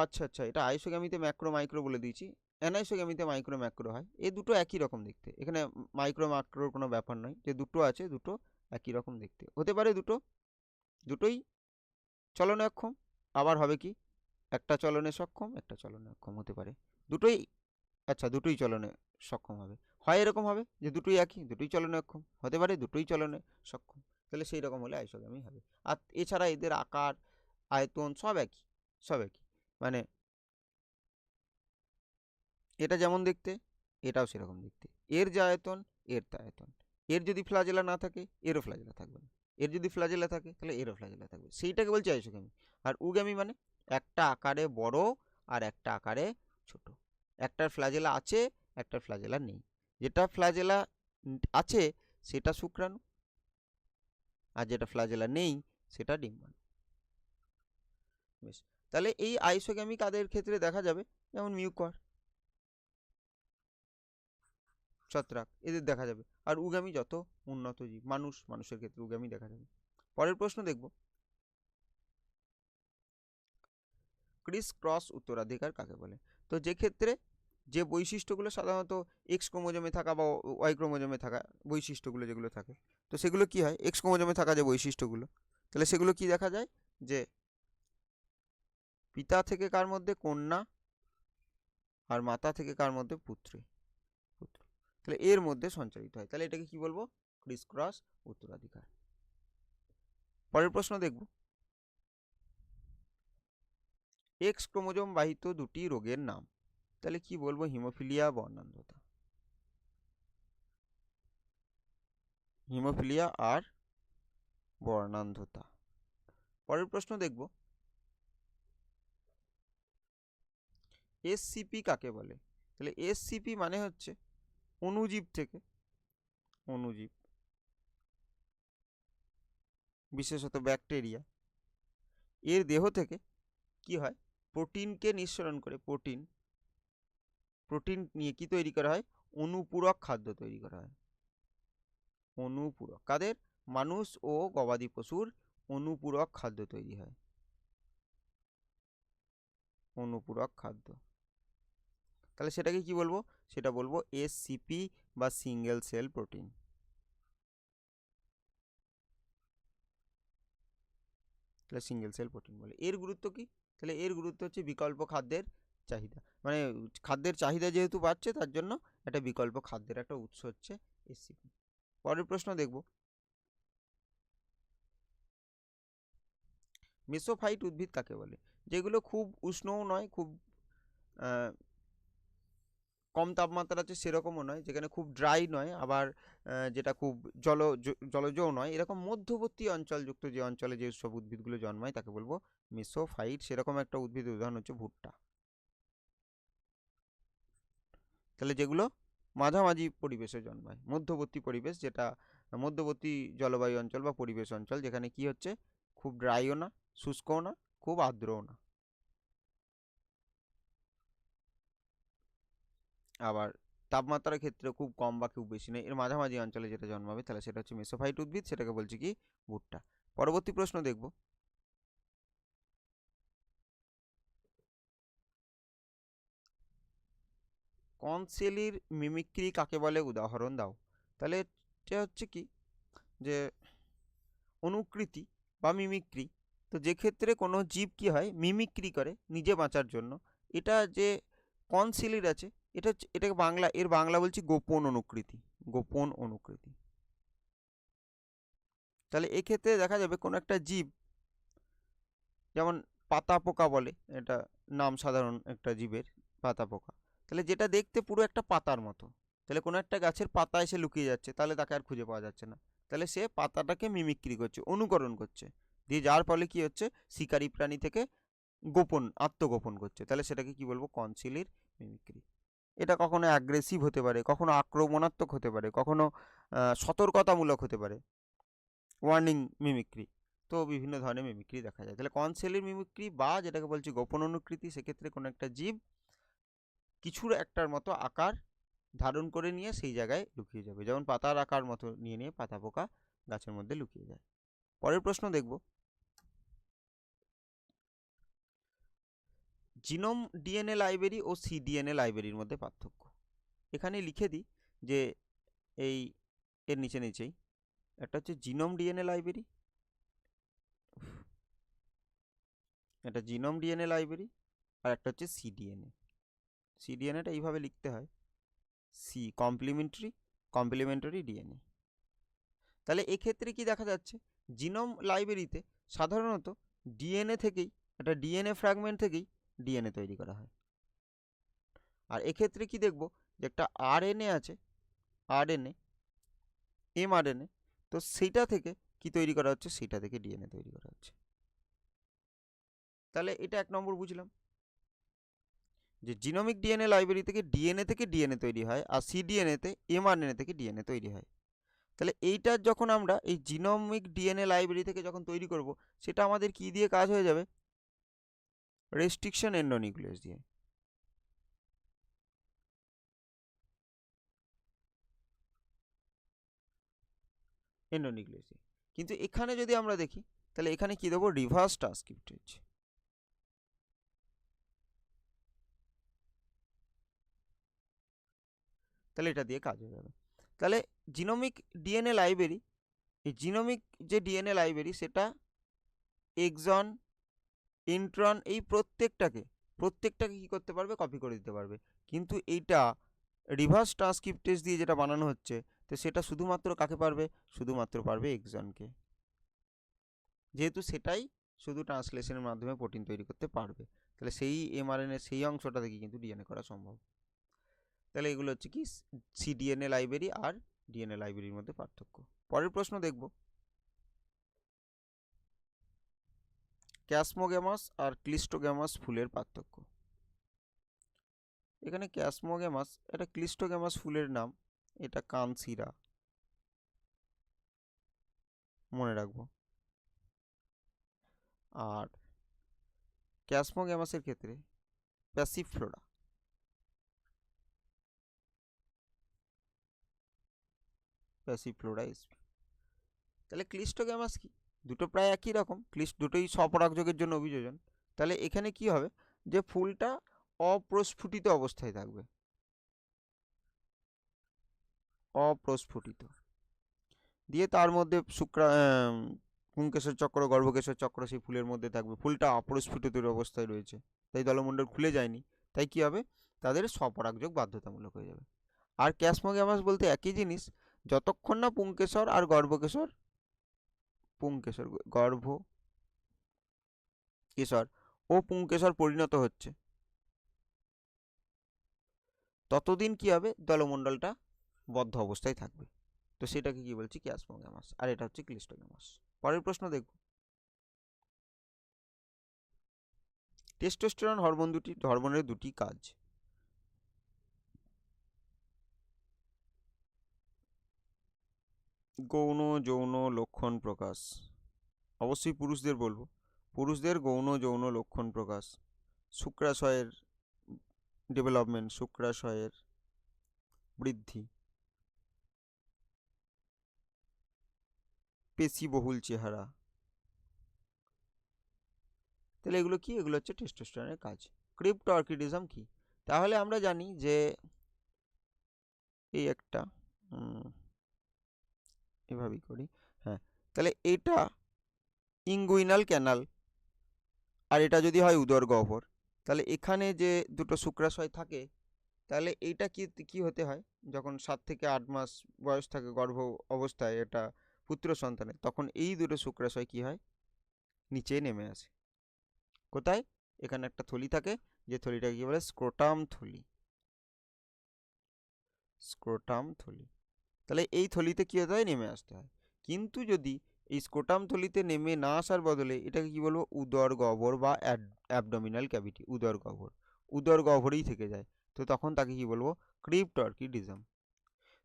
আচ্ছা আচ্ছা, এটা আইসোগ্যামিতে ম্যাক্রো মাইক্রো বলে দিয়েছি, অ্যানাইসোগ্যামিতে মাইক্রো ম্যাক্রো হয়। এই দুটো একই রকম দেখতে, এখানে মাইক্রো ম্যাক্রোর কোনো ব্যাপার নয়, যে দুটো আছে দুটো একই রকম দেখতে হতে পারে। দুটোই চলনে অক্ষম, আবার হবে কি একটা চলনে সক্ষম একটা চলনে অক্ষম হতে পারে। দুটোই, আচ্ছা দুটোই চলনে সক্ষম হবে, হয় এরকম হবে যে দুটোই একই, দুটোই চলনে অক্ষম, হতে পারে দুটোই চলনে সক্ষম, তাহলে সেই রকম হলে আইসোগ্যামি হবে। আর এছাড়া এদের আকার আয়তন সব একই, সব একই, মানে এটা যেমন দেখতে এটাও সেরকম দেখতে, এর যে আয়তন এর তা আয়তন, এর যদি ফ্লাজেলা না থাকে এরও ফ্লাজেলা থাকবে না, এর যদি ফ্লাজেলা থাকে তাহলে এরও ফ্লাজেলা থাকবে, সেইটাকে বলছে আইসোগ্যামি। আর উগ্যামি মানে একটা আকারে বড় আর একটা আকারে ছোট, একটার ফ্লাজেলা আছে একটার ফ্লাজেলা নেই, যেটা ফ্লাজেলা আছে সেটা শুক্রাণু, আর যেটা ফ্লাজেলা নেই সেটা ডিম্বাণু। বেশ, তাহলে এই আইসোগ্যামি কাদের ক্ষেত্রে দেখা যাবে, যেমন মিউকর, ছত্রাক, এদের দেখা যাবে। আর উগ্যামি যত উন্নত জীব, মানুষের ক্ষেত্রে উগ্যামি দেখা যাবে। পরের প্রশ্ন দেখব, ক্রিস ক্রস উত্তরাধিকার কাকে বলে। তো যে ক্ষেত্রে যে বৈশিষ্ট্যগুলো সাধারণত এক্স ক্রোমোজোমে থাকা বা ওয়াই ক্রোমোজোমে থাকা বৈশিষ্ট্যগুলো যেগুলো থাকে, তো সেগুলো কি হয়, এক্স ক্রোমোজোমে থাকা যে বৈশিষ্ট্যগুলো, তাহলে সেগুলো কি দেখা যায়, যে পিতা থেকে কার মধ্যে কন্যা আর মাতা থেকে কার মধ্যে পুত্র, তাহলে এর মধ্যে সঞ্চারিত হয়, তাহলে এটাকে কি বলবো, ক্রিস ক্রস উত্তরাধিকার। পরের প্রশ্ন দেখব, এক্স ক্রোমোজোম বাহিত দুটি রোগের নাম, তাহলে কি বলবো, হিমোফিলিয়া বর্ণান্ধতা, হিমোফিলিয়া আর বর্ণান্ধতা। পরের প্রশ্ন দেখব, এসসিপি কাকে বলে, তাহলে এসসিপি মানে হচ্ছে অণুজীব থেকে, অণুজীব বিশেষত ব্যাকটেরিয়া, এর দেহ থেকে কি হয়, প্রোটিনকে নিঃসরণ করে, প্রোটিন নিয়ে কি তৈরি করা হয়, অনুপূরক খাদ্য তৈরি করা হয়। অনুপূরক কাদের, মানুষ ও গবাদি পশুর অনুপূরক খাদ্য তৈরি হয়, অনুপূরক খাদ্য, তাহলে সেটাকে কি বলবো, সেটা বলবো এসসিপি বা সিঙ্গেল সেল প্রোটিন। তাহলে সিঙ্গেল সেল প্রোটিন বলে। এর গুরুত্ব কি, তাহলে এর গুরুত্ব হচ্ছে বিকল্প খাদ্যের চাহিদা, মানে খাদ্যের চাহিদা যেহেতু বাড়ছে তার জন্য একটা বিকল্প খাদ্যের একটা উৎস হচ্ছে এসসিপি। পরের প্রশ্ন দেখব, মেসোফাইট উদ্ভিদ কাকে বলে, যেগুলো খুব উষ্ণও নয়, খুব কম তাপমাত্রা আছে সেরকমও নয়, যেখানে খুব ড্রাই নয়, আবার যেটা খুব জলজও নয়, এরকম মধ্যবর্তী অঞ্চলযুক্ত যে অঞ্চলে যে সব উদ্ভিদগুলো জন্মায় তাকে বলবো মেসোফাইট। সেরকম একটা উদ্ভিদের উদাহরণ হচ্ছে ভুট্টা। তাহলে যেগুলো মাঝামাঝি পরিবেশে জন্মায়, মধ্যবর্তী পরিবেশ, যেটা মধ্যবর্তী জলবায়ু অঞ্চল বা পরিবেশ অঞ্চল, যেখানে কি হচ্ছে খুব ড্রাইও না, শুষ্কও না, খুব আর্দ্রও না, আবার তাপমাত্রার ক্ষেত্রে খুব কম বা খুব বেশি নেই, এর মাঝামাঝি অঞ্চলে যেটা জন্মাবে তাহলে সেটা হচ্ছে মেসোফাইট উদ্ভিদ, সেটাকে বলছি কি ভুট্টা। পরবর্তী প্রশ্ন দেখব, কনসেলির মিমিক্রি কাকে বলে, উদাহরণ দাও। তাহলে এটা হচ্ছে কি, যে অনুকৃতি বা মিমিক্রি, তো যে ক্ষেত্রে কোনো জীব কি হয় মিমিক্রি করে নিজে বাঁচার জন্য, এটা যে কনসিলির আছে, এটাকে বাংলা, এর বাংলা বলছি গোপন অনুকৃতি, গোপন অনুকৃতি। তাহলে এক্ষেত্রে দেখা যাবে কোনো একটা জীব, যেমন পাতা পোকা বলে, এটা নাম সাধারণ একটা জীবের, পাতা পোকা, তাহলে যেটা দেখতে পুরো একটা পাতার মতো, তাহলে কোনো একটা গাছের পাতা এসে লুকিয়ে যাচ্ছে, তাহলে তাকে আর খুঁজে পাওয়া যাচ্ছে না, তাহলে সে পাতাটাকে মিমিক্রি করছে, অনুকরণ করছে, দিয়ে যার ফলে কি হচ্ছে শিকারী প্রাণী থেকে আত্মগোপন করছে, তাহলে সেটাকে কি বলবো, কনসিলির মিমিক্রি। এটা কখনো অ্যাগ্রেসিভ হতে পারে, কখনো আক্রমণাত্মক হতে পারে, কখনো সতর্কতামূলক হতে পারে, ওয়ার্নিং মিমিক্রি, তো বিভিন্ন ধরনের মিমিক্রি দেখা যায়। তাহলে কনসেলির মিমিক্রি বা যেটাকে বলছি গোপন অনুকৃতি, সেক্ষেত্রে কোনো একটা জীব কিছুর একটার মতো আকার ধারণ করে নিয়ে সেই জায়গায় লুকিয়ে যাবে, যেমন পাতার আকার মতো নিয়ে নিয়ে পাতা পোকা গাছের মধ্যে লুকিয়ে যায়। পরের প্রশ্ন দেখব, জিনোম ডিএনএ লাইব্রেরি ও সিডিএনএ লাইব্রেরির মধ্যে পার্থক্য। এখানে লিখে দিই যে এই এর নিচেই একটা হচ্ছে জিনোম ডিএনএ লাইব্রেরি, একটা জিনোম ডিএনএ লাইব্রেরি, আর একটা হচ্ছে সিডিএনএ। সিডিএনএটা এইভাবে লিখতে হয়, সি কমপ্লিমেন্টারি ডিএনএ। তাহলে এক্ষেত্রে কি দেখা যাচ্ছে, জিনোম লাইব্রেরিতে সাধারণত ডিএনএ থেকেই, একটা ডিএনএ ফ্র্যাগমেন্ট থেকেই ডিএনএ তৈরি করা হয়। আর এক্ষেত্রে কি দেখব, যে একটা আরএনএ আছে, আরএনএ, এমআরএনএ, তো সেইটা থেকে কি তৈরি করা হচ্ছে, সেইটা থেকে ডিএনএ তৈরি করা হচ্ছে। তাহলে এটা 1 নম্বর বুঝলাম, যে জিনোমিক ডিএনএ লাইব্রেরি থেকে ডিএনএ তৈরি হয়, আর সিডিএনএতে এমআরএনএ থেকে ডিএনএ তৈরি হয়। তাহলে এইটার যখন আমরা এই জিনোমিক ডিএনএ লাইব্রেরি থেকে যখন তৈরি করব, সেটা আমাদের কি দিয়ে কাজ হয়ে যাবে, রেস্ট্রিকশন এন্ডোনিউক্লিয়াস দিয়ে। এন্ডোনিউক্লিয়াস দিয়ে। কিন্তু এখানে যদি আমরা দেখি, তাহলে এখানে কি দেবো, রিভার্স ট্রান্সক্রিপ্টেজ। তাহলে এটা দিয়ে কাজ হয়ে যাবে। তাহলে জিনোমিক ডিএনএ লাইব্রেরি, এই জিনোমিক যে ডিএনএ লাইব্রেরি, সেটা এক্সন, ইন্ট্রন, এই প্রত্যেকটাকে কি করতে পারবে, কপি করে দিতে পারবে। কিন্তু এইটা রিভার্স ট্রান্সক্রিপ্টেজ দিয়ে যেটা বানানো হচ্ছে, তো সেটা শুধুমাত্র কাকে পারবে, শুধুমাত্র পারবে এক্সনকে, যেহেতু সেটাই শুধু ট্রান্সলেশনের মাধ্যমে প্রোটিন তৈরি করতে পারবে। তাহলে সেই এমআরএনএ সেই অংশটা থেকে কিন্তু ডিএনএ করা সম্ভব। তাহলে এগুলো হচ্ছে কি সিডিএনএ লাইব্রেরি আর ডিএনএ লাইব্রেরির মধ্যে পার্থক্য। পরের প্রশ্ন দেখব, ক্যাসমোগ্যামাস আর ক্লিস্টোগ্যামাস ফুলের পার্থক্য। এখানে ক্যাসমোগ্যামাস এটা ক্লিস্টোগ্যামাস ফুলের নাম, এটা কানসিরা, মনে রাখবো। আর ক্যাসমোগ্যামাসের ক্ষেত্রে প্যাসিফ্লোরা, প্যাসিফ্লোরা এসপি। তাহলে ক্লিস্টোগ্যামাস কি, দুটো প্রায় একই রকম, দুটোই স্বপরাগযোগের জন্য অভিযোজন। তাহলে এখানে কি হবে, যে ফুলটা অপ্রস্ফুটিত অবস্থায় থাকবে, অপ্রস্ফুটিত, দিয়ে তার মধ্যে পুংকেশর চক্র, গর্ভকেশর চক্র সেই ফুলের মধ্যে থাকবে, ফুলটা অপ্রস্ফুটিত অবস্থায় রয়েছে, তাই দলমণ্ডল খুলে যায়নি, তাই কি হবে, তাদের স্বপরাগযোগ বাধ্যতামূলক হয়ে যাবে। আর ক্যাসমোগ্যামাস বলতে একই জিনিস, যতক্ষণ না পুংকেশর আর গর্ভকেশর ও পুংকেশর পরিণত হচ্ছে, ততদিন কি হবে, দলমণ্ডলটা বদ্ধ অবস্থায় থাকবে। তো সেটাকে কি বলছি, ক্যাসমোগ্যামাস, আর এটা হচ্ছে ক্লিস্টোগ্যামাস। পরের প্রশ্ন দেখব, টেস্টোস্টেরন হরমোনের দুটি কাজ। গৌণ যৌন লক্ষণ প্রকাশ, অবশ্যই পুরুষদের বলবো, পুরুষদের গৌণ যৌন লক্ষণ প্রকাশ, শুক্রাশয়ের ডেভেলপমেন্ট, শুক্রাশয়ের বৃদ্ধি, পেশিবহুল চেহারা। তাহলে এগুলো কি, এগুলো হচ্ছে টেস্টোস্টেরনের কাজ। ক্রিপ্টোঅর্কিডিজম কি, তাহলে আমরা জানি যে এই একটা এভাবেই করি, হ্যাঁ, তাহলে এটা ইঙ্গুইনাল ক্যানাল, আর এটা যদি হয় উদর গহ্বর, তাহলে এখানে যে দুটো শুক্রাশয় থাকে, তাহলে এইটা কি কি হতে হয়, যখন 7 থেকে 8 মাস বয়স থাকে গর্ভ অবস্থায় এটা পুত্র সন্তানের, তখন এই দুটো শুক্রাশয় কি হয়, নিচে নেমে আসে। কোথায়, এখানে একটা থলি থাকে, যে থলিটাকে কি বলে, স্ক্রোটাম থলি, স্ক্রোটাম থলি। তাহলে এই থলিতে কি হতে হয়, নেমে আসতে হয়। কিন্তু যদি এই স্ক্রোটাম থলিতে নেমে না আসার বদলে এটাকে কি বলবো, উদর গহ্বর বা অ্যাবডোমিনাল ক্যাভিটি, উদর গহ্বরেই থেকে যায়, তো তখন তাকে কি বলবো, ক্রিপ্টোঅর্কিডিজম।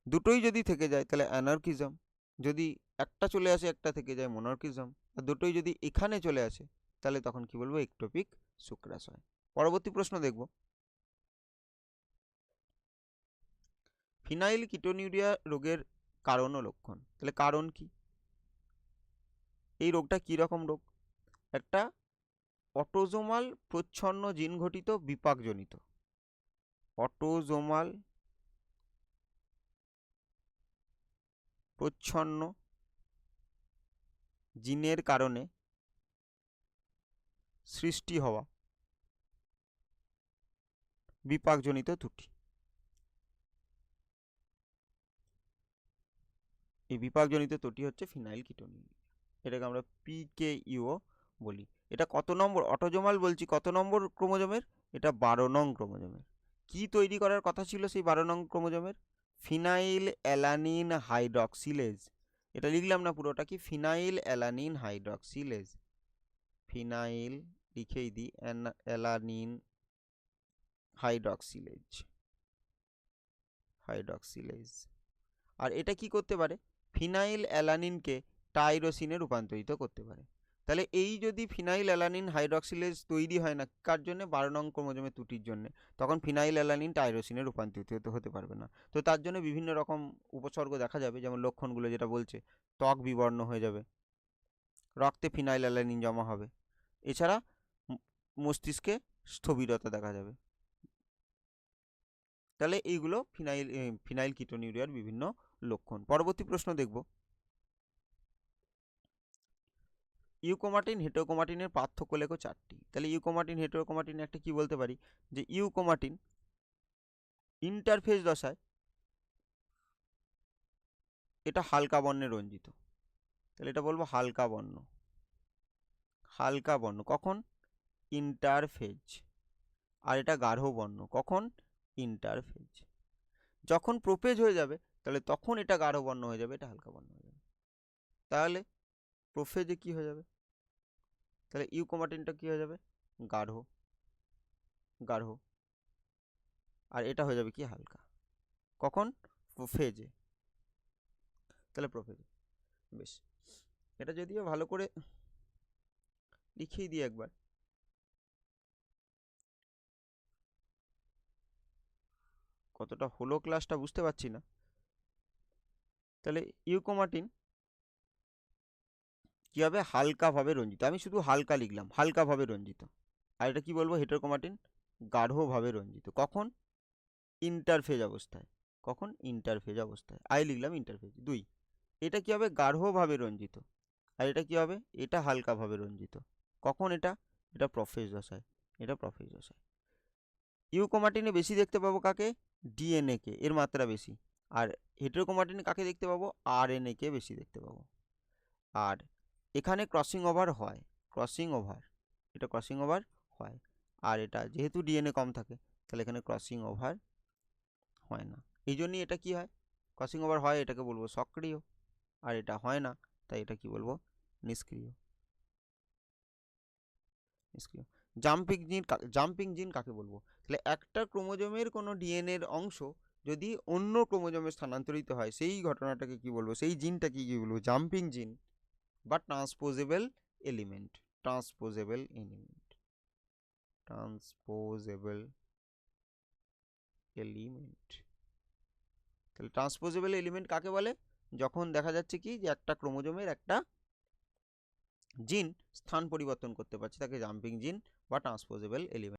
দুটোই যদি থেকে যায় তাহলে অ্যানার্কিজম। যদি একটা চলে আসে একটা থেকে যায় মনোরকিজম, আর দুটোই যদি এখানে চলে আসে তাহলে তখন কি বলবো একটোপিক শুক্রাশয়। পরবর্তী প্রশ্ন দেখব, ফিনাইল কিটোনিউরিয়া রোগের কারণ ও লক্ষণ। তাহলে কারণ কি, এই রোগটা কি রকম রোগ? একটা অটোজোমাল প্রচ্ছন্ন জিন ঘটিত বিপাকজনিত, অটোজোমাল প্রচ্ছন্ন জিনের কারণে সৃষ্টি হওয়া বিপাকজনিত ত্রুটি। এই বিপাকজনিত ত্রুটি হচ্ছে ফিনাইল কিটোনিউরিয়া, এটাকে আমরা পিকেইউ বলি। এটা কত নম্বর অটোজোমাল বলছি, কত নম্বর ক্রোমোজোমের? এটা 12 নং ক্রোমোজোমের। কি তৈরি করার কথা ছিল সেই 12 নং ক্রোমোজোমের? Phenylalanine hydroxylase. এটা লিখলাম না পুরোটা, কি ফিনাইল অ্যালানিন হাইড্রক্সিলেজ, ফিনাইল লিখেই দিই, অ্যালানিন হাইড্রক্সিলেজ, হাইড্রক্সিলেজ। আর এটা কি করতে পারে? ফিনাইল অ্যালানিনকে টাইরোসিনে রূপান্তরিত করতে পারে। তাহলে এই যদি ফিনাইল অ্যালানিন হাইড্রক্সিলেজ তৈরি হয় না, কার জন্য? 12 নং ক্রোমোজোমের ত্রুটির জন্য, তখন ফিনাইল অ্যালানিন টাইরোসিনে রূপান্তরিত হতে পারবে না। তো তার জন্য বিভিন্ন রকম উপসর্গ দেখা যাবে, যেমন লক্ষণগুলো যেটা বলছে, ত্বক বিবর্ণ হয়ে যাবে, রক্তে ফিনাইল অ্যালানিন জমা হবে, এছাড়া মস্তিষ্কে স্থবিরতা দেখা যাবে। তাহলে এইগুলো ফিনাইল কিটোনিউরিয়ার বিভিন্ন লক্ষণ। পরবর্তী প্রশ্ন দেখব, ইউক্রোমাটিন হেটেরোক্রোমাটিনের পার্থক্য লেখো 4টি। তাহলে ইউক্রোমাটিন হেটেরোক্রোমাটিন একটা কি বলতে পারি, যে ইউক্রোমাটিন ইন্টারফেজ দশায় এটা হালকা বর্ণে রঞ্জিত। তাহলে এটা বলবো হালকা বর্ণ, হালকা বর্ণ কখন? ইন্টারফেজ। আর এটা গাঢ় বর্ণ কখন? ইন্টারফেজ। যখন প্রোফেজ হয়ে যাবে তাহলে তখন এটা গাঢ় বর্ণ হয়ে যাবে, এটা হালকা বর্ণ হয়ে যাবে। তাহলে প্রোফেজে কি হয়ে যাবে? তাহলে ইউক্রোমাটিনটা কি হয়ে যাবে? গাঢ়, গাঢ়। আর এটা হয়ে যাবে কি? হালকা। কখন? প্রোফেজে। তাহলে প্রোফেজে। বেশ, এটা যদিও ভালো করে লিখিয়ে দিই একবার, কতটা হলো ক্লাসটা বুঝতে পারছি না। তাহলে ইউক্রোমাটিন কি হবে? হালকাভাবে রঞ্জিত। আমি শুধু হালকা লিখলাম, হালকাভাবে রঞ্জিত। আর এটা কি বলবো? হেটেরোক্রোমাটিন গাঢ়ভাবে রঞ্জিত। কখন? ইন্টারফেজ অবস্থায়। কখন? ইন্টারফেজ অবস্থায়। আই লিখলাম ইন্টারফেজ। 2, এটা কি হবে? গাঢ়ভাবে রঞ্জিত। আর এটা কি হবে? এটা হালকাভাবে রঞ্জিত। কখন এটা? এটা প্রোফেজ দশায়, এটা প্রোফেজ দশায়। ইউক্রোমাটিনে বেশি দেখতে পাবো কাকে? ডিএনএ কে, এর মাত্রা বেশি। আর হেটেরোক্রোমাটিনে কাকে দেখতে পাবো? আরএনএ কে বেশি দেখতে পাবো। আর এখানে ক্রসিং ওভার হয়, ক্রসিং ওভার, এটা ক্রসিং ওভার হয়। আর এটা যেহেতু ডিএনএ কম থাকে তাহলে এখানে ক্রসিং ওভার হয় না। এই জন্যই এটা কি হয়? ক্রসিং ওভার হয়, এটাকে বলবো সক্রিয়। আর এটা হয় না, তাই এটা কি বলবো? নিষ্ক্রিয়, নিষ্ক্রিয়। জাম্পিং জিন কাকে বলবো? তাহলে একটা ক্রোমোজোমের কোনো ডিএনএর অংশ যদি অন্য ক্রোমোজোমে স্থানান্তরিত হয়, সেই ঘটনাটাকে কি বলবো? সেই জিনটাকে কি বলবো? জাম্পিং জিন বা ট্রান্সপোজেবল এলিমেন্ট, ট্রান্সপোজেবল এলিমেন্ট, ট্রান্সপোজেবল এলিমেন্ট। তাহলে ট্রান্সপোজেবল এলিমেন্ট কাকে বলে? যখন দেখা যাচ্ছে কি যে একটা ক্রোমোজোমের একটা জিন স্থান পরিবর্তন করতে পারছে, তাকে জাম্পিং জিন বা ট্রান্সপোজেবল এলিমেন্ট।